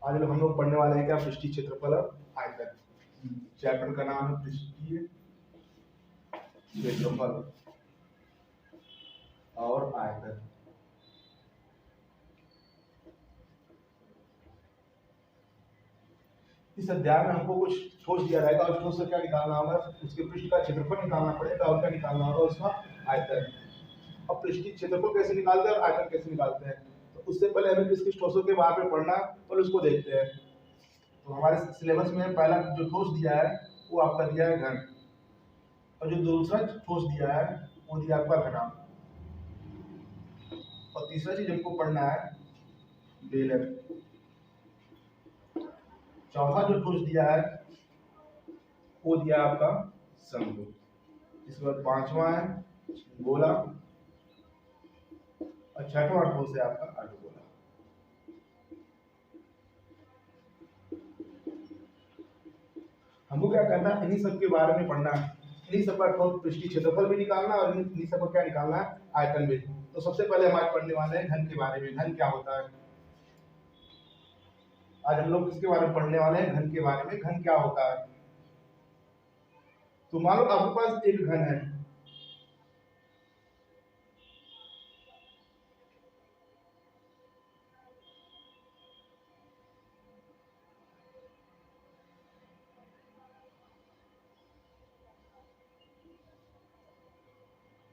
आज हम लोग पढ़ने वाले हैं क्या, पृष्ठीय क्षेत्रफल और आयतन। चैप्टर का नाम है पृष्ठीय क्षेत्रफल और आयतन। इस अध्याय में हमको कुछ ठोस दिया जाएगा और ठोस से क्या निकालना होगा, उसके पृष्ठ का क्षेत्रफल निकालना पड़ेगा और क्या निकालना होगा, उसका आयतन। अब पृष्ठीय क्षेत्रफल कैसे निकालते हैं और आयतन कैसे निकालते हैं, तो उससे पहले हमें किस किस ठोसों के बारे में पढ़ना है तो उसको देखते हैं। तो हमारे सिलेबस में पहला जो ठोस दिया है वो आपका दिया है घन, और जो दूसरा ठोस दिया है वो दिया आपका घना, और तीसरा चीज हमको पढ़ना है बेलन। चौथा जो ठोस दिया है वो दिया आपका शंकु। इसके बाद पांचवा है गोला, और छठवां ठोस है आपका अर्धगोला। हमको क्या करना है, इन्हीं सब के बारे में पढ़ना है। इन्हीं सब का ठोस पृष्ठीय क्षेत्रफल भी निकालना और इन्हीं सब का क्या निकालना है, आयतन भी। तो सबसे पहले हमारे पढ़ने वाले हैं घन के बारे में। घन क्या होता है, आज हम लोग किसके बारे में पढ़ने वाले हैं, घन के बारे में। घन क्या होता है, तो मान लो आपके पास एक घन है,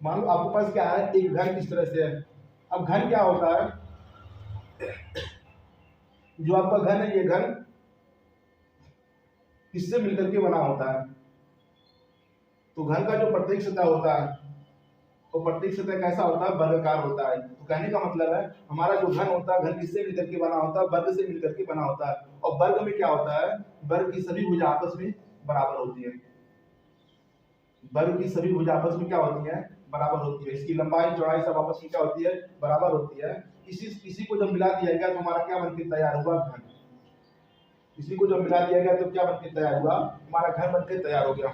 मान लो आपके पास क्या है, एक घन इस तरह से है। अब घन क्या होता है, जो आपका घन है ये घन किससे मिलकर के बना होता है, तो घन का जो प्रत्येक सतह होता है तो प्रत्येक सतह कैसा होता है, वर्गाकार होता है। तो कहने का मतलब है हमारा जो घन होता है, घन किससे मिलकर के बना होता है, वर्ग से मिलकर के बना होता है। और वर्ग में क्या होता है, वर्ग की सभी भुजा आपस में बराबर होती है। वर्ग की सभी भुजा आपस में क्या होती है, बराबर होती है। इसकी लंबाई चौड़ाई सब आपस में क्या होती है, बराबर होती है। इसी को जब मिला दिया गया तो हमारा क्या बनकर तैयार हुआ, घन। इसी को जब मिला दिया गया तो क्या बनकर तैयार हुआ, हमारा घन बनकर तैयार हो गया।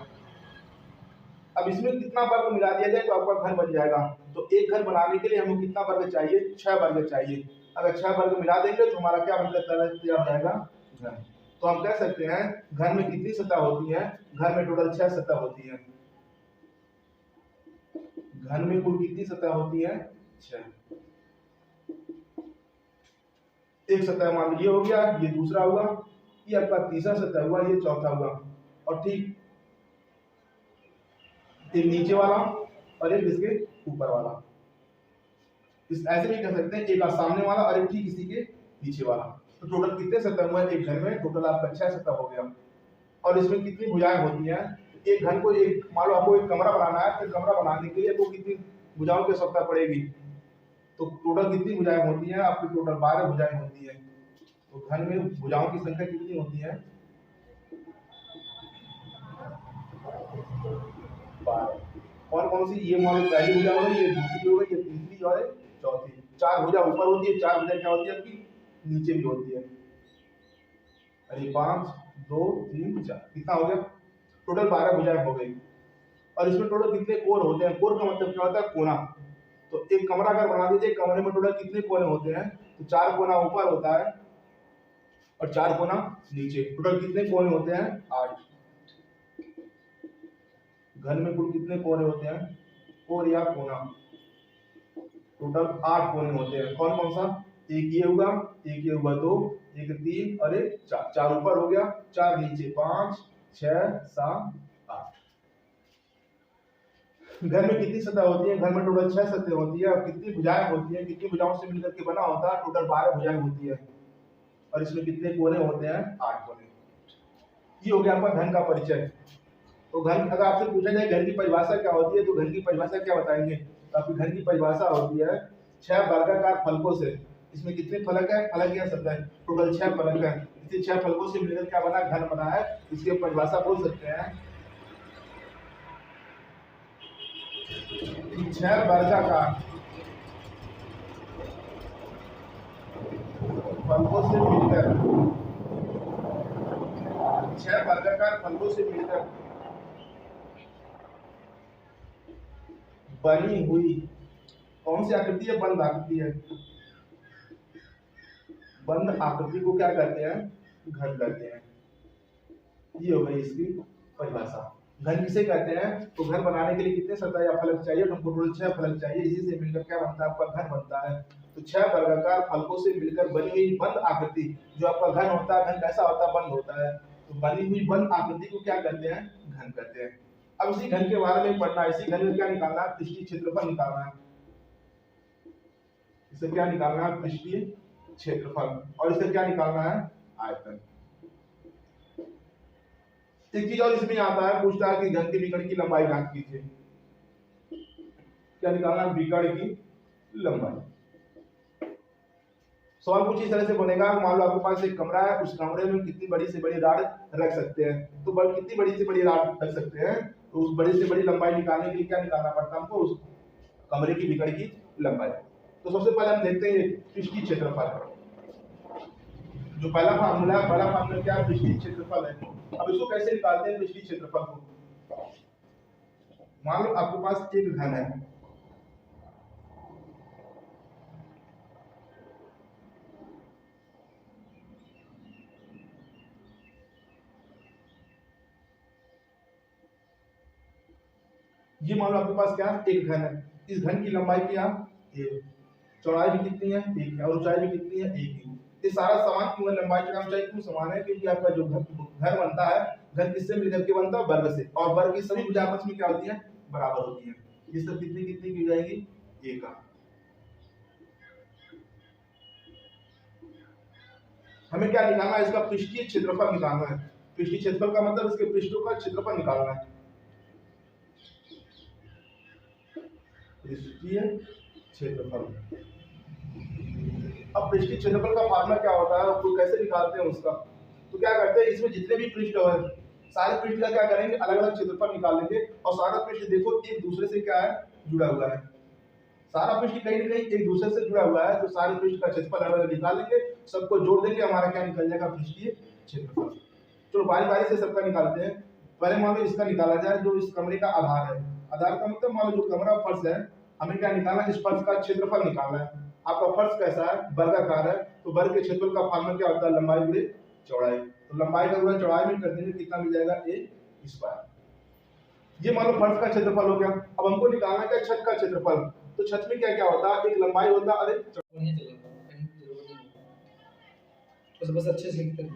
अब इसमें कितना वर्ग मिला दिया जाए तो आपका घन बन जाएगा। तो एक घन बनाने के लिए हमें कितना वर्ग चाहिए, 6 वर्ग चाहिए। अगर 6 वर्ग मिला देंगे तो हमारा क्या बनकर तैयार हो जाएगा, घन। तो हम कह सकते हैं घन में कितनी सतह होती है, घन में टोटल 6 सतह होती है। घन में कुल कितनी सतह होती है, 6। एक सतह मान लो ये हो गया, ये दूसरा हुआ, ये आपका तीसरा सतह हुआ, ये चौथा हुआ, और ठीक एक नीचे वाला और एक इसके ऊपर वाला। इस ऐसे भी कह सकते हैं एक सामने वाला और एक ठीक इसी के पीछे वाला। तो टोटल कितने सतह हुए एक घन में, टोटल आपका 6 सतह हो गया। और इसमें कितनी भुजाएं होती हैं, एक घन को एक मान लो आपको एक कमरा बनाना है, तो कमरा बनाने के लिए आपको कितनी भुजाओं की आवश्यकता पड़ेगी, तो टोटल कितनी भुजाएं होती हैं आपकी, टोटल 12 भुजाएं होती हैं। तो घन में भुजाओं की संख्या कितनी होती है, 12। कौन कौन सी, ये मान लो पहली भुजा हो गई, ये दूसरी हो गई, ये तीसरी और चौथी। 4 भुजा ऊपर होती है, 4 भुजा क्या होती है आपकी नीचे भी होती है। अरे 5 2 3 4 कितना हो गया, टोटल 12 भुजाएं हो गई। और इसमें टोटल कितने कोण होते हैं, कोण का मतलब क्या होता है, कोना। तो एक कमरा अगर बना दीजिए, कमरे में टोटल कितने कोने होते हैं, तो 4 कोना ऊपर होता है और 4 कोना नीचे। टोटल कितने कोने होते हैं, 8। घन में कुल कितने कोने होते हैं, कोण या कोना, टोटल 8 कोने होते हैं। कौन कौन सा, एक ये हुआ, एक ये हुआ 2, एक 3 और एक 4। 4 ऊपर हो गया, 4 नीचे, 5 6 7 8। घर में कितनी सतह होती है, घर में टोटल 6 सतह होती है। और कितनी भुजाएं होती है, कितनी भुजाओं से मिलकर के बना होता है, टोटल 12 भुजाएं होती है। और इसमें कितने कोने होते हैं, 8 कोने। ये हो गया आपका घन का परिचय। तो घन, अगर आपसे पूछा जाए घन की परिभाषा क्या होती है, तो घन की परिभाषा क्या बताएंगे, तो आपकी घन की परिभाषा होती है 6 वर्गाकार फलकों से। इसमें कितने फलक है, फलक या सतह, टोटल 6 फलक है। इसे 6 फलकों से मिलकर क्या बना, घन बना है। इसकी परिभाषा बोल सकते हैं 6 वर्गाकार फलकों से मिलकर, 6 वर्गाकार फलकों से मिलकर बनी हुई कौन सी आकृति है, बंद आकृति है। बंद आकृति को क्या कहते हैं? घन कहते हैं। ये हो गई इसकी परिभाषा। घन किसे कहते हैं? तो घर बनाने के लिए कितने सतह या फलक चाहिए? तो हमको टोटल 6 फलक चाहिए। इसी से मिलकर क्या बनता है? आपका घर बनता है। तो 6 वर्गाकार फलकों से मिलकर बनी हुई बंद आकृति जो आपका घन होता है। घन कैसा होता है? बंद होता है। तो बनी हुई बंद आकृति को क्या कहते हैं? घन कहते हैं। अब इसी घन के बारे में पढ़ना है। इसी घन में क्या निकालना है? पृष्ठीय क्षेत्रफल निकालना है। इसे क्या निकालना है? पृष्ठीय क्षेत्रफल। और इसे क्या निकालना है? आयतन। एक चीज और इसमें आता है, पूछता है कि घन के विकर्ण की लंबाई ज्ञात कीजिए। क्या निकालना है? विकर्ण की लंबाई। सवाल कुछ इस तरह से बनेगा, मान लो आपके पास एक कमरा है, उस कमरे में कितनी बड़ी से बड़ी राड रख सकते हैं। तो कितनी बड़ी से बड़ी राड रख सकते हैं? तो उस बड़ी से बड़ी लंबाई निकालने के लिए क्या निकालना पड़ता है हमको? उस कमरे की विकर्ण की लंबाई। तो सबसे पहले हम देखते हैं पृष्ठीय क्षेत्रफल। जो पहला फार्मूला है, पहला फार्मूला क्या है? पृष्ठीय क्षेत्रफल है। अब इसको कैसे निकालते हैं पृष्ठीय क्षेत्रफल को? मान लो आपके पास एक घन है, ये मान लो आपके पास क्या है? एक घन है। इस घन की लंबाई क्या? एक। चौड़ाई भी कितनी है? एक है। और ऊंचाई भी कितनी है? एक ही। ये सारा समान क्यों है? लंबाई चौड़ाई ऊंचाई क्यों समान है? क्योंकि आपका जो घर बनता है, घर किससे मिलकर के बनता है? वर्ग से। और वर्ग की सभी भुजा आपस में क्या होती है? बराबर होती है। ये सब कितनी कितनी की जाएगी? एक का। हमें क्या निकालना है? इसका पृष्ठीय क्षेत्रफल निकालना है। पृष्ठीय क्षेत्रफल का मतलब इसके पृष्ठों का क्षेत्रफल निकालना है। पृष्ठीय क्षेत्रफल। अब पृष्ठीय क्षेत्रफल का फार्मूला क्या होता है, तो कैसे निकालते हैं उसका? तो क्या करते हैं, इसमें जितने भी पृष्ठ है, सारे पृष्ठ का क्या करेंगे? अलग अलग क्षेत्रफल निकाल लेंगे। और सारा पृष्ठ देखो एक दूसरे से क्या है? जुड़ा हुआ है। सारा पृष्ठ कहीं ना कहीं एक दूसरे से जुड़ा हुआ है। तो सारे पृष्ठ का क्षेत्रफल अलग अलग निकाल लेंगे, सबको जोड़ देंगे, हमारा क्या निकल जाएगा? पृष्ठीय क्षेत्रफल। चलो बारी बारी से सबका निकालते हैं। पहले मान लो इसका निकाला जाए, जो इस कमरे का आधार है। आधार का मतलब मान लो जो कमरा फर्श है, हमें क्या निकालना है? इस फर्श का क्षेत्रफल निकालना है। आपका फर्श कैसा है? वर्गाकार है। तो वर्ग के क्षेत्रफल का फार्मूला क्या होता है? लंबाई गुणे चौड़ाई। तो लंबाई का गुणा चौड़ाई में कर देंगे, कितना मिल जाएगा? ए स्क्वायर। ये मान लो फर्श का क्षेत्रफल हो गया। अब हमको निकालना क्या? छत का क्षेत्रफल। तो छत में क्या क्या होता है? एक लंबाई होता है, अरे बस अच्छे से लिखते हैं।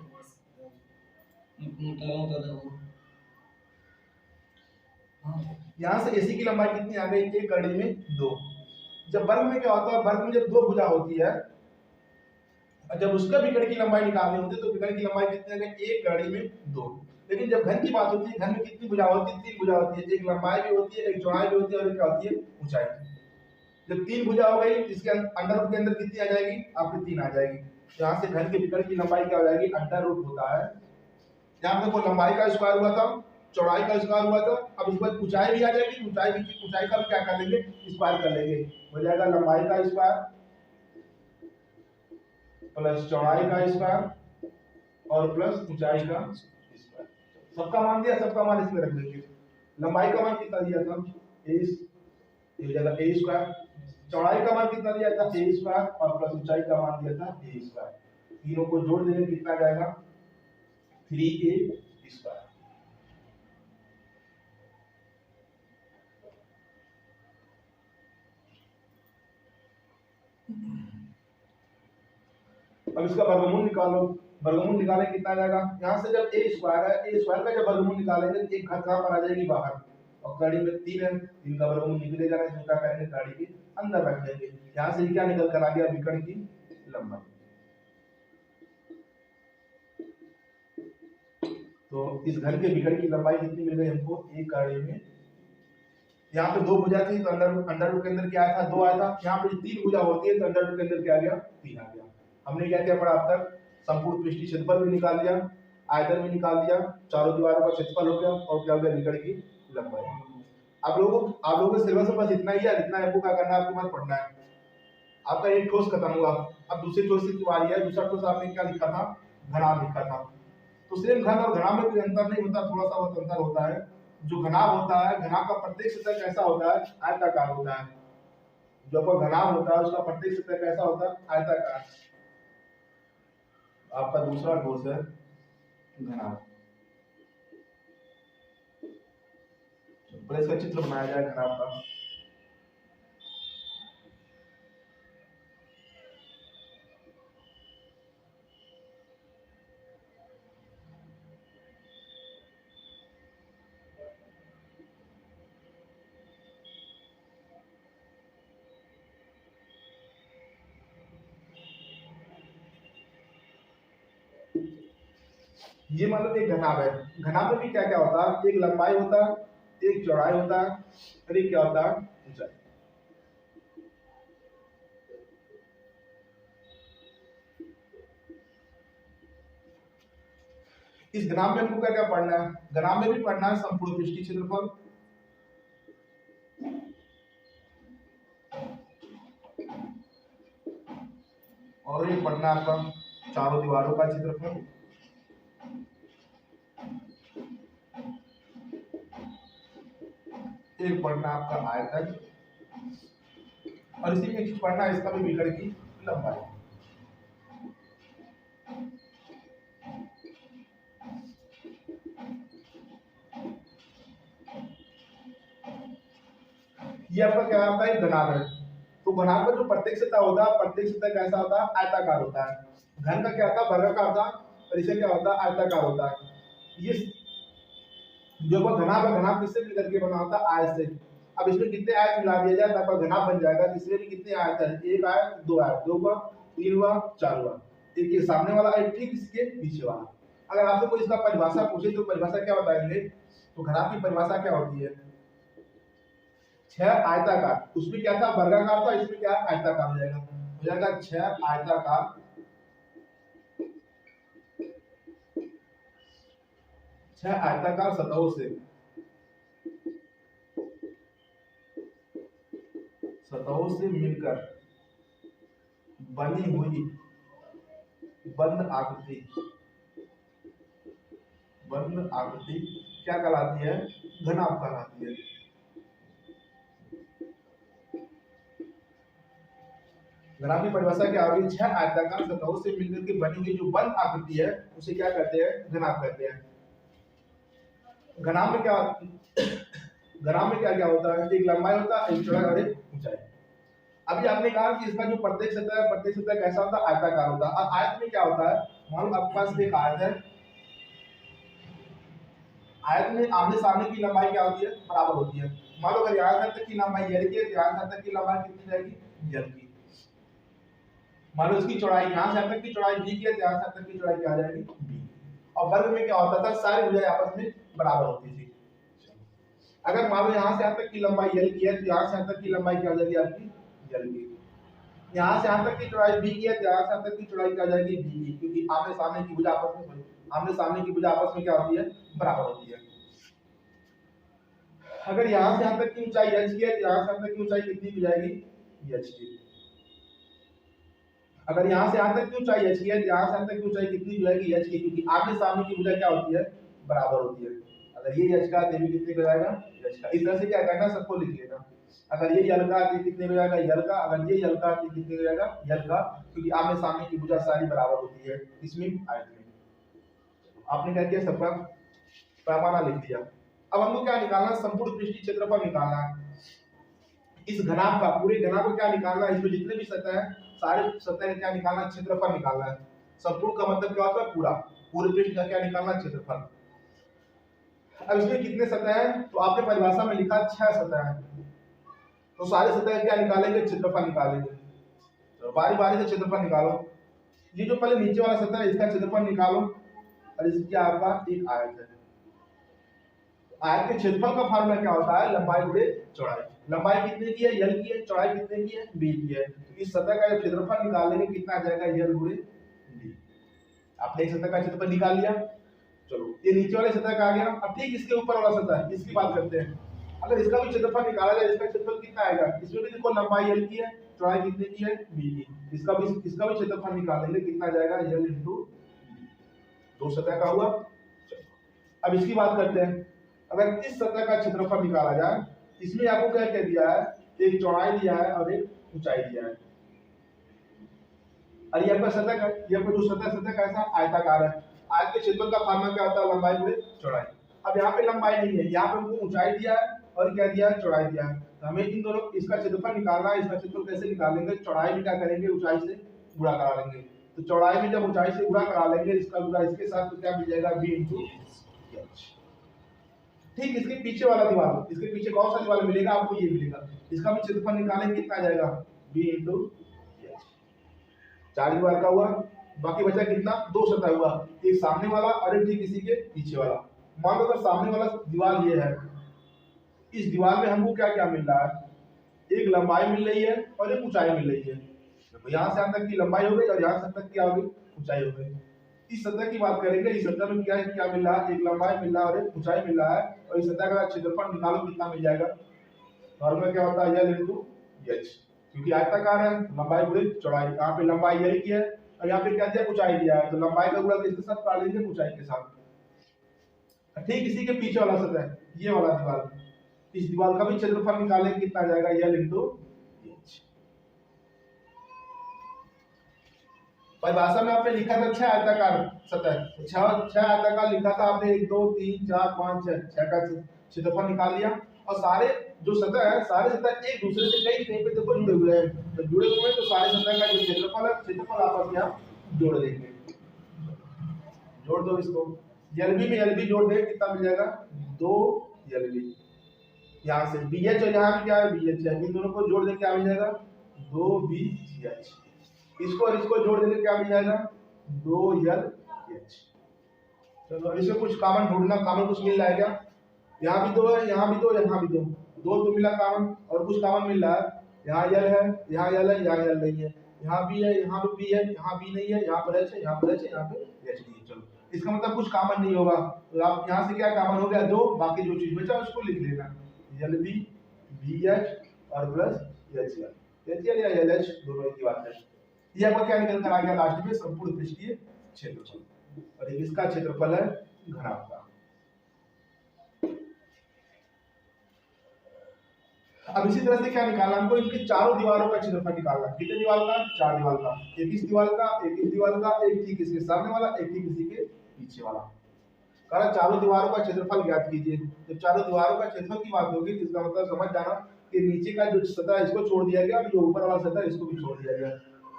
यहाँ से एसी की लंबाई कितनी आ गई? एक कड़ी में 2। जब वर्ग में क्या होता है? वर्ग में जब 2 भुजा होती है, जब उसका विकर्ण की लंबाई निकालनी होती है, तो विकर्ण की लंबाई कितनी आ गई? एक कड़ी में 2। लेकिन जब घन की बात होती है, घन में कितनी भुजा होती है? 3 भुजा होती है। एक लंबाई भी होती है, एक चौड़ाई भी होती है, और एक क्या होती है? ऊंचाई। जब 3 भुजा हो गई, इसके अंडर रूट के अंदर कितनी आ जाएगी? आपकी 3 आ जाएगी। यहाँ से घन के विकर्ण की लंबाई क्या हो जाएगी? अंडर रूट होता है। यहाँ देखो लंबाई का स्क्वायर हुआ था, चौड़ाई का स्क्वायर हुआ था। अब इस पर ऊंचाई भी आ जाएगी। ऊंचाई का भी क्या कर लेंगे? स्क्वायर कर लेंगे। हो जाएगा लंबाई का स्क्वायर प्लस चौड़ाई का स्क्वायर और प्लस ऊंचाई का स्क्वायर। सबका मान दिया, सबका मान इसमें रख देंगे। लंबाई का मान कितना दिया था? ए जगह ए स्क्वायर। चौड़ाई का मान कितना दिया था? ए स्क्वायर। और प्लस ऊंचाई का मान दिया था ए स्क्वायर। तीनों को जोड़ देंगे, कितना जाएगा? 3a square. अब इसका वर्गमूल निकालो। वर्गमूल निकाले कितना जाएगा? यहाँ से जब ए स्क्वायर है, ए स्क्वायर का जब वर्गमूल निकालेंगे, एक घात कहाँ पर आ जाएगी? बाहर। और कड़ी में 3 है, 3 का वर्गमूल निकलेगा नहीं, तो क्या करेंगे? कड़ी के अंदर रख देंगे। यहाँ से क्या निकल कर आ गया? विकर्ण की लंबाई। तो इस घर के विकर्ण की लंबाई कितनी मिल गई हमको? एक कड़ी में। यहाँ पे 2 भुजा थी, तो अंडर रूट के अंदर क्या आया था? 2 आया था। यहाँ पे 3 भुजा होती है, तो अंडर रूट के अंदर क्या आ गया? 3 आ गया। हमने क्या क्या पढ़ा अब तक? संपूर्ण पृष्ठीय क्षेत्रफल भी निकाल दिया, आयतन भी निकाल दिया, चारों दीवारों का क्षेत्रफल हो गया, और क्या हो गया? विकर्ण की लंबाई। आप लोगों के सिलेबस में बस इतना ही है। इतना आपको क्या करना है? आपको बस पढ़ना है। आपका एक ठोस खत्म हुआ। अब दूसरी ठोस की बारी है। दूसरा ठोस आपने क्या लिखा था? घनाभ लिखा था। तो सेम घन और घनाभ में कोई अंतर नहीं होता, थोड़ा सा बहुत अंतर होता है। जो घनाभ होता है, घनाभ का प्रत्येक सतह कैसा होता है? आयताकार होता है। जो आपका घनाभ होता है, उसका प्रत्येक सतह कैसा होता है? आयताकार। आपका दूसरा ठोस है घनाभ। पहले इसका चित्र बनाया जाए घनाभ का। ये मतलब एक घनाभ है। घनाभ में भी क्या क्या होता है, एक लंबाई होता है, एक चौड़ाई होता है, और एक क्या होता है, ऊंचाई। इस घनाभ में हमको क्या क्या पढ़ना है, घनाभ में भी पढ़ना है संपूर्ण पृष्ठीय क्षेत्रफल, और ये पढ़ना है आपका चारों दीवारों का क्षेत्रफल, एक पढ़ना आपका आयतन, और इसी में चीज पढ़ना है इसका भी विकर्ण की लंबाई। ये आपका क्या होता है, घनाभ है। तो घनाभ का जो प्रत्येक सतह होता है, प्रत्येक सतह कैसा होता है, आयताकार होता है। घन का क्या था, वर्गाकार होता, और इसे क्या होता है, आयताकार होता है। ये जो घनाभ है, घनाभ किससे मिलकर के बना होता है, आयत से। अब इसमें कितने आयत मिला दिया जाए तब घनाभ बन जाएगा। इसमें भी कितने आयत है, एक आयत, दो आयत, दो हुआ, तीन हुआ, चार हुआ। एक ये सामने वाला, एक ठीक इसके पीछे वाला। अगर आपसे कोई इसका परिभाषा पूछे तो परिभाषा क्या बताएंगे, तो घनाभ की परिभाषा क्या होती है, छह आयताकार, उसमें क्या था, वर्गाकार था, इसमें क्या आयताकार हो जाएगा छह आयताकार, छह आयताकार सतहों से मिलकर बनी हुई बंद आकृति क्या कहलाती है, घनाभ कहलाती है। घनाभ की परिभाषा क्या होगी, छह आयताकार सतहों से मिलकर के बनी हुई जो बंद आकृति है उसे क्या कहते हैं, घनाभ कहते हैं। घनाभ में क्या क्या होता है, एक लंबाई होता है, एक चौड़ाई और एक ऊंचाई। अभी आपने कहा कि इसका जो प्रत्येक सतह है, प्रत्येक सतह कैसा होता है, आयताकार होता है। अब आयत में क्या होता है, मान लो आपके पास एक आयत है, आयत में आमने सामने की लंबाई क्या होती है, बराबर होती है। मान लो अगर यहाँ तक की लंबाई यल की है, यहाँ तक की लंबाई कितनी जाएगी, यल की। मान लो इसकी चौड़ाई यहाँ से तक की चौड़ाई बी की है, यहाँ से तक की चौड़ाई क्या आ जाएगी, बी। और वर्ग में क्या होता था, सारी भुजाएं आपस में बराबर होती थी। अगर मान लो यहाँ से यहाँ तक की लंबाई यल की है, तो यहाँ से यहाँ तक की लंबाई क्या हो जाएगी आपकी, यल की। यहाँ से यहाँ तक की चौड़ाई बी की है, तो यहाँ से यहाँ तक की चौड़ाई क्या हो जाएगी, बी की, क्योंकि आमने सामने की भुजा आपस में क्या होती है, बराबर होती है। अगर यहाँ से यहाँ तक की ऊंचाई h की है, तो यहाँ से यहाँ तक की ऊंचाई कितनी की जाएगी, h की। अगर यहाँ से यहाँ तक की ऊंचाई h की है, तो यहाँ से यहाँ तक की ऊंचाई कितनी की जाएगी, h की, क्योंकि आमने सामने की भुजा क्या होती है, बराबर होती है। अगर ये h का तो भी कितने हो जाएगा, h का। इस तरह से क्या करना, सबको लिख लेना। अगर ये यल का तो कितने हो जाएगा, यल का। अगर ये यल का तो कितने हो जाएगा, यल का, क्योंकि आमने सामने की भुजा सारी बराबर होती है इसमें, आयत में। आपने क्या किया, सबका पैमाना लिख दिया। अब हमको क्या निकालना, संपूर्ण पृष्ठीय क्षेत्रफल निकालना है। इस घनाभ का, पूरे घनाभ को क्या निकालना है, इसमें जितने भी सतह है सारे सतह का क्या निकालना है, क्षेत्रफल निकालना है। संपूर्ण का मतलब क्या होता है, पूरा, पूरे पृष्ठ का क्या निकालना है, क्षेत्रफल। अब इसमें कितने सतह है, तो आपने परिभाषा में लिखा 6 सतह है, तो सारे सतह क्या निकालेंगे, क्षेत्रफल निकालेंगे। तो बारी बारी से क्षेत्रफल निकालो। ये जो पहले नीचे वाला सतह है इसका क्षेत्रफल निकालो, और इसकी आपका एक आयत है। आयत के क्षेत्रफल का फार्मूला क्या होता है, लंबाई गुणे चौड़ाई। लंबाई कितने की है, यल की है, चौड़ाई कितने की है, बी की है। तो इस सतह का क्षेत्रफल निकालेंगे, कितना आ जाएगा, यल गुणे बी। आपने एक सतह का क्षेत्रफल निकाल लिया। चलो ये नीचे वाले सतह का आ गया। अब ठीक इसके ऊपर वाला सतह, इसकी बात करते हैं। अगर इसका भी क्षेत्रफल निकाला जाए, इसका क्षेत्रफल कितना आएगा, इसमें भी देखो लंबाई यल की है, चौड़ाई कितने की है, बी की। इसका भी क्षेत्रफल निकालेंगे, कितना आ जाएगा, यल इंटू बी। दो सतह का हुआ। अब इसकी बात करते हैं। अगर इस सतह का क्षेत्रफल निकाला जाए, इसमें आपको क्या क्या दिया है, एक चौड़ाई दिया है और एक ऊंचाई दिया है। और ये आपका सतह का, ये आपका जो सतह कैसा आयताकार है। आयत के क्षेत्रफल का फार्मूला क्या होता है, लंबाई गुणे चौड़ाई। अब यहाँ पे लंबाई नहीं है, यहाँ पे हमको ऊंचाई दिया है और क्या दिया है, चौड़ाई दिया है। तो हमें इन दोनों, इसका क्षेत्रफल निकालना है। इसका क्षेत्रफल कैसे निकालेंगे, चौड़ाई भी क्या करेंगे, ऊंचाई से गुणा करा लेंगे। तो चौड़ाई में जब ऊंचाई से गुणा करा लेंगे इसका गुणा इसके साथ, तो क्या मिल जाएगा, b इंटू एच। ठीक इसके पीछे वाला दीवार, इसके पीछे कौन सा दीवार मिलेगा, आपको ये मिलेगा। इसका भी क्षेत्रफल निकालेंगे, कितना आ जाएगा, b इंटू एच। 4 दीवार का हुआ, बाकी बचा कितना, 2 सतह हुआ, एक सामने वाला और एक ठीक इसी के पीछे वाला। मान लो अगर सामने वाला दीवार ये है, इस दीवार में हमको क्या क्या मिल रहा है, एक लंबाई मिल रही है और एक ऊंचाई मिल रही है। तो यहाँ से यहाँ तक की लंबाई हो गई और यहाँ से तक की आ गई ऊंचाई हो गई। इस सतह की बात करेंगे, इस सतह में क्या है, क्या मिल रहा है, एक लंबाई मिल रहा है और एक ऊंचाई मिल रहा है। और इस सतह का क्षेत्रफल निकालो कितना मिल जाएगा, फॉर्मूला क्या होता है, L इंटू एच। क्योंकि आयताकार है, लंबाई गुणे चौड़ाई। यहाँ पे लंबाई L की है और यहाँ पे क्या दिया, ऊंचाई दिया है। तो लंबाई का गुणा किसके साथ कर लेंगे, ऊंचाई के साथ। ठीक इसी के पीछे वाला सतह, ये वाला दीवार, इस दीवार का भी क्षेत्रफल निकालेंगे, कितना आ जाएगा, L इंटू एच। परिभाषा में आपने लिखा था 6 आयताकार सतह, 6 आयताकार लिखा था आपने, 1 2 3 4 5 6 का क्षेत्रफल निकाल लिया। और सारे जो सतह है, सारे सतह एक दूसरे से कहीं पे देखो जुड़े हुए हैं। तो जुड़े हुए हैं तो सारे सतह का जो क्षेत्रफल है, क्षेत्रफल आपस में आप जोड़ देंगे। जोड़ दो इसको, LB में LB जोड़ दें, कितना मिल जाएगा, 2 LB। यहाँ से BH और यहाँ भी क्या है, BH है, इन दोनों को जोड़ दें, क्या मिल जाएगा, 2BH। इसको और इसको जोड़ देंगे, क्या मिल जाएगा, 2LH। चलो इसमें कुछ कॉमन ढूंढना, कॉमन कुछ मिल रहा है क्या, यहाँ भी 2 है, यहाँ भी 2, यहाँ भी 2, 2 तो मिला कॉमन, और कुछ कॉमन मिल रहा है। यहाँ L है, यहाँ L है, यहाँ L नहीं है, यहाँ B है, यहाँ पे B है, यहाँ B नहीं है, यहाँ पर H है, यहाँ पर H है, यहाँ पे H नहीं है। चलो इसका मतलब कुछ कॉमन नहीं होगा, तो आप यहाँ से क्या कॉमन हो गया, 2, बाकी जो चीज बचा उसको लिख लेना, LB BH और प्लस HL या LH, दोनों की बात है। ये आपका क्या निकल कर आ गया लास्ट में, संपूर्ण पृष्ठीय क्षेत्रफल। और इसका क्षेत्रफल है घनाभ का। अब इसी तरह से क्या निकालना, हमको इनकी चारों दीवारों का क्षेत्रफल निकालना। कितने दीवार का, 4 दीवार का, एक इस दीवार का, एक इस दीवार का, एक ठीक इसके सामने वाला, एक ठीक इसी के पीछे वाला। कहा चारों दीवारों का क्षेत्रफल ज्ञात कीजिए। जब चारों दीवारों का क्षेत्रफल की बात होगी, इसका मतलब समझ जाना कि नीचे का जो सतह है इसको छोड़ दिया गया, जो ऊपर वाला सतह है इसको भी छोड़ दिया गया,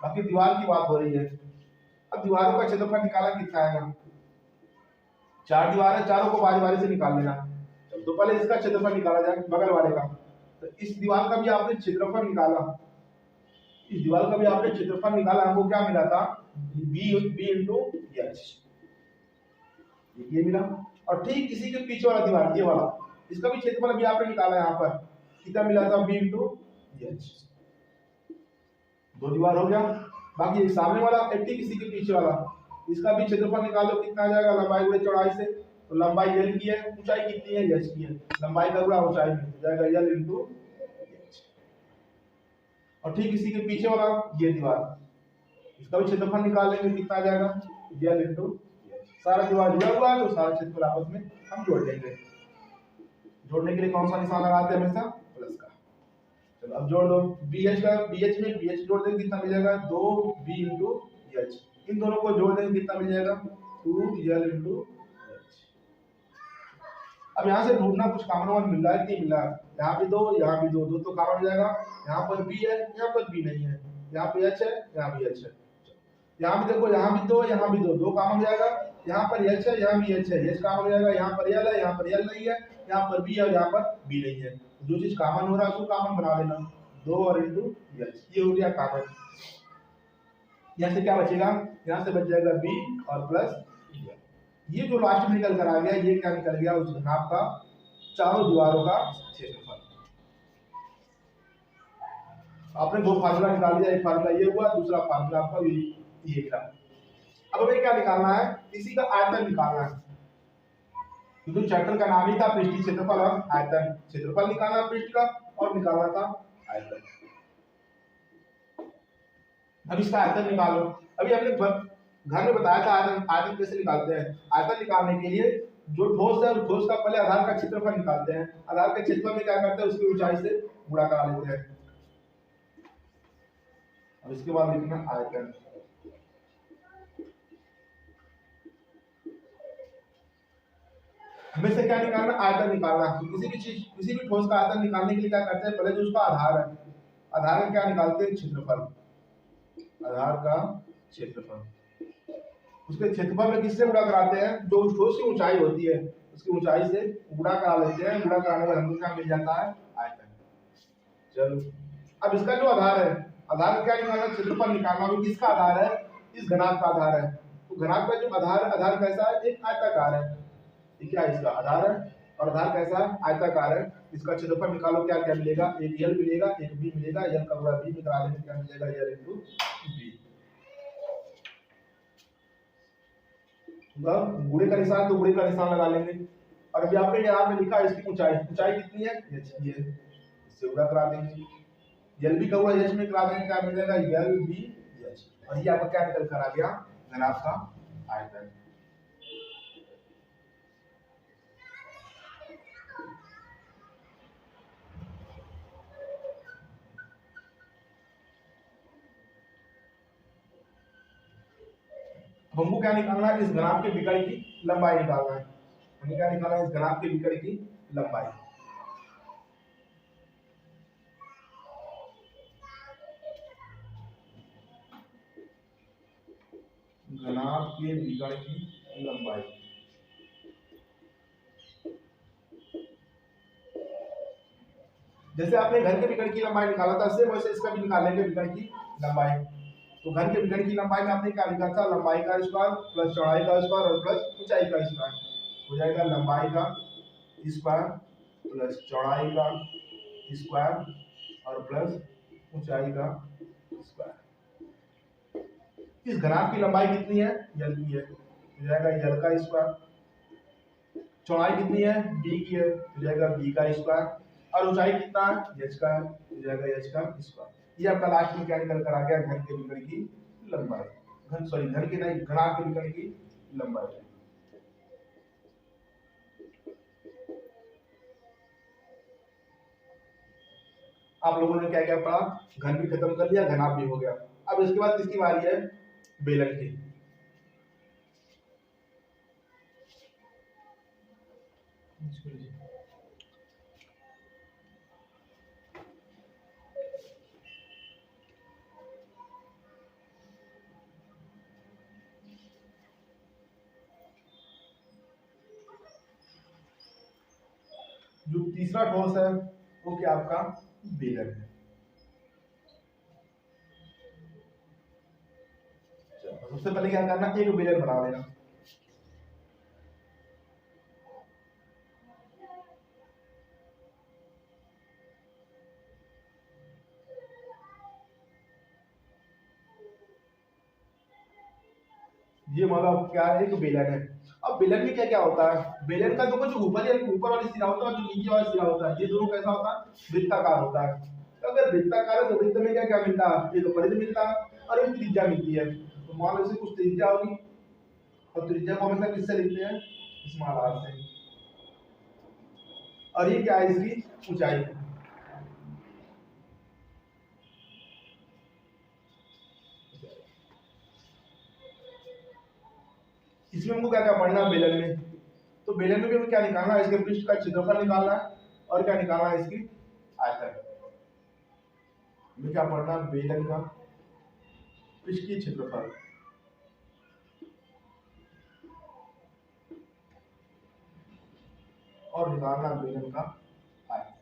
बाकी दीवार की बात हो रही है। अब दीवारों का क्षेत्रफल निकाला कितना आएगा, 4 दीवार है, चारों को बारी बारी से निकाल लेना। तो पहले इसका क्षेत्रफल निकाला जाए, बगल वाले का। तो इस दीवार का भी आपने क्षेत्रफल निकाला, इस दीवार का भी आपने क्षेत्रफल निकाला, हमको क्या मिला था, b इंटू एच, ये मिला। और ठीक इसी के पीछे वाला दीवार, ये वाला, इसका भी क्षेत्रफल अभी आपने निकाला, यहाँ पर कितना मिला था, b इंटू एच। 2 दीवार हो गया, बाकी एक सामने वाला, एक ठीक इसी के पीछे वाला, इसका भी क्षेत्रफल निकालो, कितना आ जाएगा, लंबाई गुणे चौड़ाई से। तो लंबाई L की है, ऊंचाई कितनी है, H की है, लंबाई का गुणा ऊंचाई में हो जाएगा L इंटू H। और ठीक इसी के पीछे वाला ये दीवार, इसका भी क्षेत्रफल निकाल लेंगे, कितना आ जाएगा, L इंटू H। सारा दीवार जुड़ा हुआ है तो सारा क्षेत्रफल आपस में हम जोड़ देंगे। जोड़ने के लिए कौन सा निशान लगाते हैं, हमेशा प्लस का। चलो अब जोड़ दो, BH का, BH में BH जोड़ देंगे, कितना मिल जाएगा, 2B इंटू H। इन दोनों को जोड़ देंगे, कितना मिल जाएगा, 2L इंटू। अब यहाँ से ढूंढना कुछ कॉमन वन मिल रहा है कि नहीं मिल रहा है, यहाँ भी 2, यहाँ भी 2, 2 तो कॉमन हो जाएगा। यहाँ पर B है, यहाँ पर B नहीं है, यहाँ पे H है, यहाँ भी H है। यहाँ भी देखो, यहाँ भी 2, यहाँ भी 2, 2 कॉमन हो जाएगा। यहाँ पर H है, यहाँ भी H है, H कॉमन हो जाएगा। यहाँ पर L है, यहाँ पर L नहीं है, यहाँ पर B है और यहाँ पर B नहीं है। जो चीज कॉमन हो रहा है उसको कॉमन बना लेना, 2 और इंटू H, ये हो गया कॉमन। यहाँ से क्या बचेगा, यहाँ से बच जाएगा B और प्लस। ये जो लास्ट में निकल कर आ गया, ये क्या निकल गया, उस घनाभ का चारों दीवारों का क्षेत्रफल। आपने 2 फार्मूला निकाल दिया, एक फार्मूला ये हुआ, दूसरा फार्मूला आपका ये मिला। अब हमें क्या निकालना है, इसी का आयतन निकालना है, क्योंकि चैप्टर का नाम ही था पृष्ठीय क्षेत्रफल और आयतन। क्षेत्रफल निकालना पृष्ठ का और निकालना था आयतन। अब इसका आयतन निकालो। अभी हमने घर में बताया था आयतन कैसे निकालते हैं। आयतन निकालने के लिए जो ठोस है, ठोस का पहले आधार का क्षेत्रफल निकालते हैं। आधार के क्षेत्रफल में क्या करते हैं, उसकी ऊंचाई से गुणा करा लेते हैं। अब इसके बाद लिखना आयतन। हमें से क्या निकालना, आयतन निकालना। तो किसी भी चीज, किसी भी ठोस का आयतन निकालने के लिए क्या करते हैं, पहले जो उसका आधार है, आधार का क्या निकालते हैं, क्षेत्रफल, आधार का क्षेत्रफल। उसके क्षेत्रफल में किससे गुणा कराते हैं, जो उस ठोस की ऊंचाई होती है उसकी ऊंचाई से गुणा करा लेते हैं। गुणा कराने पर हमको क्या मिल जाता है, आयतन। चलो, अब इसका जो आधार है, आधार क्या निकालना, क्षेत्रफल निकालना। अभी किसका आधार है, इस घनाभ का आधार है। तो घनाभ का जो आधार, आधार कैसा है, एक आयताकार है। ठीक है, इसका आधार है और आधार कैसा है, आयताकार है। इसका क्षेत्रफल निकालो, क्या क्या मिलेगा, एक यल मिलेगा, एक बी मिलेगा। यल का गुणा बी निकाल लेंगे, क्या मिलेगा, यल इनटू बी। गुणे का निशान, तो गुणे का निशान लगा लेंगे। और अभी आपने यहाँ पे लिखा है इसकी ऊंचाई, ऊंचाई कितनी है, एच की है, इससे गुणा करा देंगे। यल बी का गुणा एच में करा देंगे, क्या मिलेगा, यल बी एच। और ये आपका क्या निकल कर आ गया, घनाभ का आयतन। हमको क्या निकालना है, इस घनाभ के विकर्ण की लंबाई निकालना है। हमें क्या निकालना है, इस घनाभ के विकर्ण की लंबाई। घनाभ के विकर्ण की लंबाई। जैसे आपने घर के विकर्ण की लंबाई निकाला था, सेम वैसे इसका भी निकालेंगे विकर्ण की लंबाई। तो घर के विकर्ण की लंबाई में आपने क्या लिखा था, लंबाई का स्क्वायर प्लस चौड़ाई का स्क्वायर और प्लस ऊंचाई का स्क्वायर। हो जाएगा लंबाई का स्क्वायर प्लस चौड़ाई का स्क्वायर और प्लस ऊंचाई का स्क्वायर। इस घनाभ की लंबाई कितनी है, यल की है, हो जाएगा यल का स्क्वायर। चौड़ाई कितनी है, बी की है, हो जाएगा बी का स्क्वायर। और ऊंचाई कितना है, एच का है, हो जाएगा एच का स्क्वायर। ये आपका लास्ट में क्या निकल कर आ गया, घन के विकर्ण की लंबाई। घन सॉरी घन की नहीं, घनाभ के विकर्ण की लंबाई। आप लोगों ने क्या क्या पढ़ा, घन भी खत्म कर लिया, घनाभ भी हो गया। अब इसके बाद किसकी बारी है, बेलन की। जो तीसरा ठोस है वो क्या आपका बेलन है। सबसे पहले क्या करना, एक बेलन बना लेना। ये मतलब क्या है, एक बेलन है। अब बेलन में क्या क्या होता है, बेलन का देखो जो ऊपर वाली सिरा होता है, जो नीचे वाला सिरा होता है, ये दोनों कैसा होता है, वृत्ताकार होता है। तो अगर वृत्ताकार है तो वृत्त में क्या क्या मिलता है, एक परिधि मिलता है और एक त्रिज्या मिलती है। तो मान लो इसे कुछ त्रिज्या होगी, और त्रिज्या को हमेशा किससे लिखते हैं, स्मॉल आर से। और ये क्या है, इसकी ऊंचाई। इसमें हमको क्या क्या पढ़ना है बेलन में, तो बेलन में भी हमें क्या निकालना है, इसके पृष्ठ का क्षेत्रफल निकालना है और क्या निकालना है, इसकी आयतन। हमें क्या पढ़ना है, बेलन का पृष्ठीय क्षेत्रफल और निकालना बेलन का आयतन।